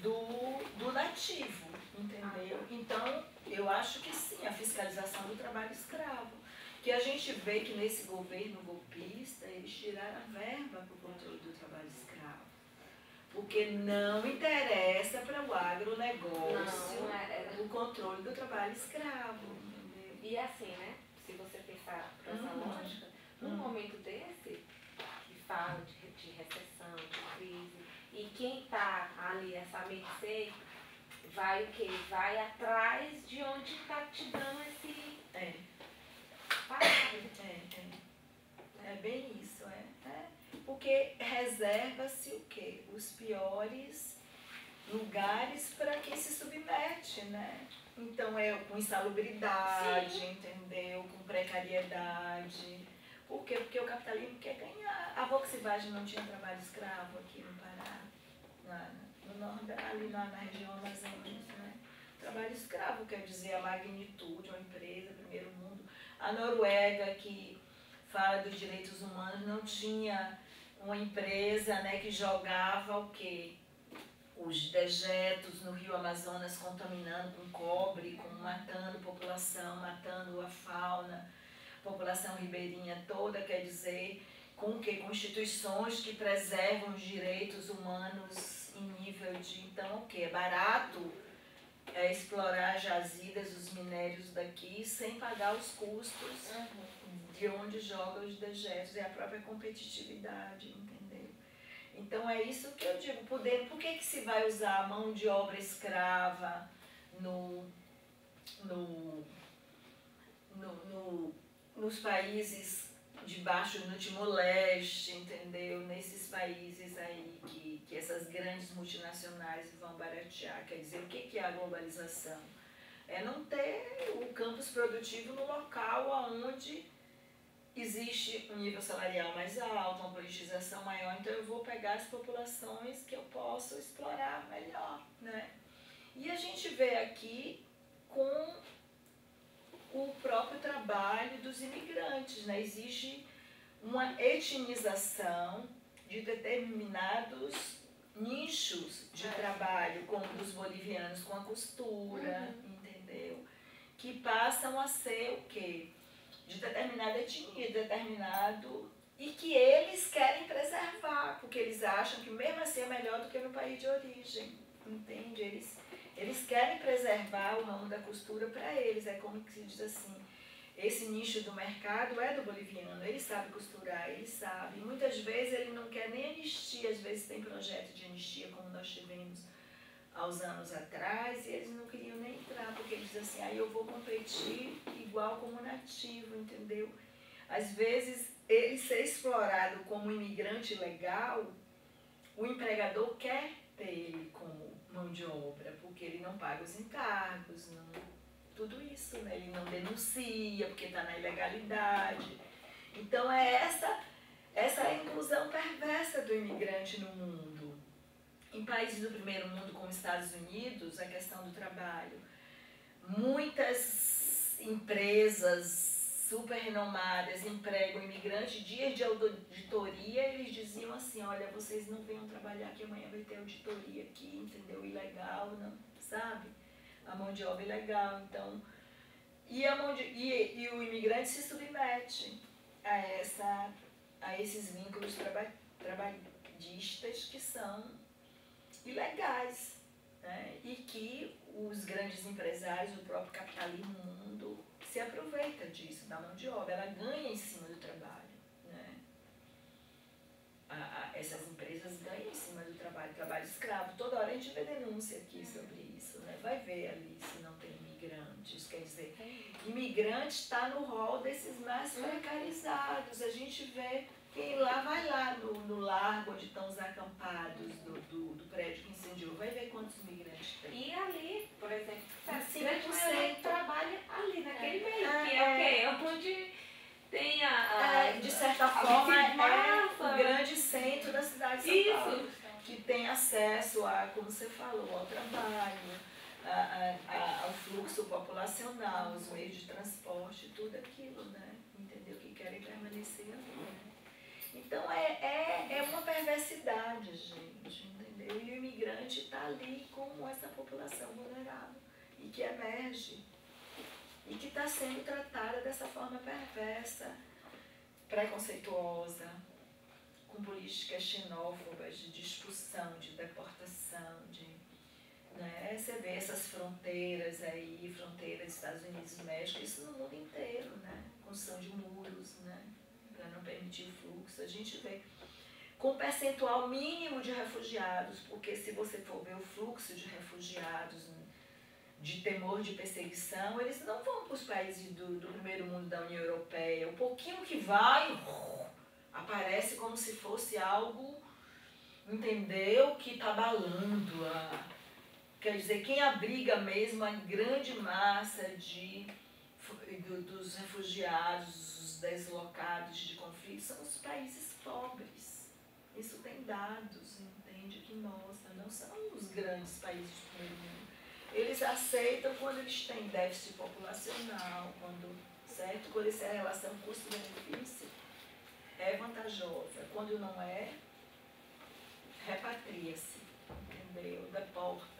do nativo, entendeu? Então, eu acho que sim, a fiscalização do trabalho escravo. Que a gente vê que nesse governo golpista, eles tiraram a verba para o controle do trabalho escravo. Porque não interessa para o agronegócio o controle do trabalho escravo, entendeu? E assim, né? Se você pensar por essa lógica, num momento desse, que fala de recessão, de crise, e quem está ali, essa mercê, vai o quê? Vai atrás de onde está te dando esse... É bem isso, Porque reserva-se o quê? Os piores lugares para quem se submete, né? Então com insalubridade, entendeu? Com precariedade. Por quê? Porque o capitalismo quer ganhar. A Volkswagen não tinha trabalho escravo aqui no Pará, ali na região amazônica, né? Trabalho escravo quer dizer a magnitude, uma empresa, primeiro mundo. A Noruega, que fala dos direitos humanos, não tinha uma empresa, né, que jogava o quê? Os dejetos no rio Amazonas contaminando com cobre, matando população, matando a fauna, população ribeirinha toda, quer dizer, com que constituições que preservam os direitos humanos em nível de... Então, o quê? É barato explorar as jazidas, os minérios daqui, sem pagar os custos de onde joga os dejetos, é a própria competitividade, entendeu? Então é isso que eu digo, por que se vai usar a mão de obra escrava nos países de baixo, no Timor-Leste, entendeu? Nesses países aí que essas grandes multinacionais vão baratear. Quer dizer, o que é a globalização? É não ter o campus produtivo no local onde existe um nível salarial mais alto, uma politização maior, então eu vou pegar as populações que eu posso explorar melhor, né? E a gente vê aqui com o próprio trabalho dos imigrantes, né? Existe uma etnização de determinados nichos de trabalho, como dos bolivianos com a costura, entendeu? Que passam a ser o quê? De determinada etnia, e que eles querem preservar, porque eles acham que mesmo assim é melhor do que no país de origem, entende? Eles querem preservar o ramo da costura para eles, é como que se diz assim, esse nicho do mercado é do boliviano, ele sabe costurar, ele sabe, muitas vezes ele não quer nem anistia, às vezes tem projeto de anistia como nós tivemos há uns anos atrás, e eles não queriam nem entrar, porque eles dizem assim, aí eu vou competir igual como nativo, entendeu? Às vezes, ele ser explorado como imigrante legal, o empregador quer ter ele como mão de obra, porque ele não paga os encargos, tudo isso, né? Ele não denuncia, porque está na ilegalidade. Então, é essa inclusão perversa do imigrante no mundo. Em países do primeiro mundo, como Estados Unidos, a questão do trabalho. Muitas empresas super renomadas empregam imigrantes, dias de auditoria, eles dizem diziam assim, olha, vocês não venham trabalhar que amanhã vai ter auditoria aqui, entendeu? Ilegal, não, sabe? A mão de obra ilegal, então... E o imigrante se submete a esses vínculos trabalhistas que são ilegais, né? E que os grandes empresários, o próprio capitalismo mundo, se aproveita disso, da mão de obra. Ela ganha em cima do trabalho, né? Essas empresas ganham em cima do trabalho escravo. Toda hora a gente vê denúncia aqui sobre isso, né? Vai ver ali se não tem imigrantes. Quer dizer, imigrante está no rol desses mais precarizados. A gente vê quem lá vai lá no largo onde estão os acampados do prédio que incendiou. Vai ver quantos imigrantes tem. E ali, por exemplo, 5% trabalha ali, naquele meio, que é o quê? Onde tem de certa forma, o grande centro da cidade de São Paulo. Que tem acesso a, como você falou, ao trabalho, ao fluxo populacional, os meios de transporte, tudo aquilo, né? Entendeu? Que querem permanecer ali, né? Então, é uma perversidade, gente, entendeu? E o imigrante está ali com essa população vulnerável e que emerge e que está sendo tratada dessa forma perversa, preconceituosa, com políticas xenófobas de expulsão, de deportação, né? Você vê essas fronteiras aí, fronteiras Estados Unidos e México, isso no mundo inteiro, né? Construção de muros, né? Para não permitir o fluxo. A gente vê com percentual mínimo de refugiados, porque se você for ver o fluxo de refugiados de temor de perseguição, eles não vão para os países do primeiro mundo da União Europeia. O pouquinho que vai, aparece como se fosse algo, entendeu, que está abalando. Quer dizer, quem abriga mesmo a grande massa dos refugiados, os deslocados de conflitos, são os países pobres. Isso tem dados, entende, que mostram, não são os grandes países do primeiro mundo. Eles aceitam quando eles têm déficit populacional, certo? Quando essa relação custo-benefício é vantajosa. Quando não é, repatria-se, entendeu? Deporta.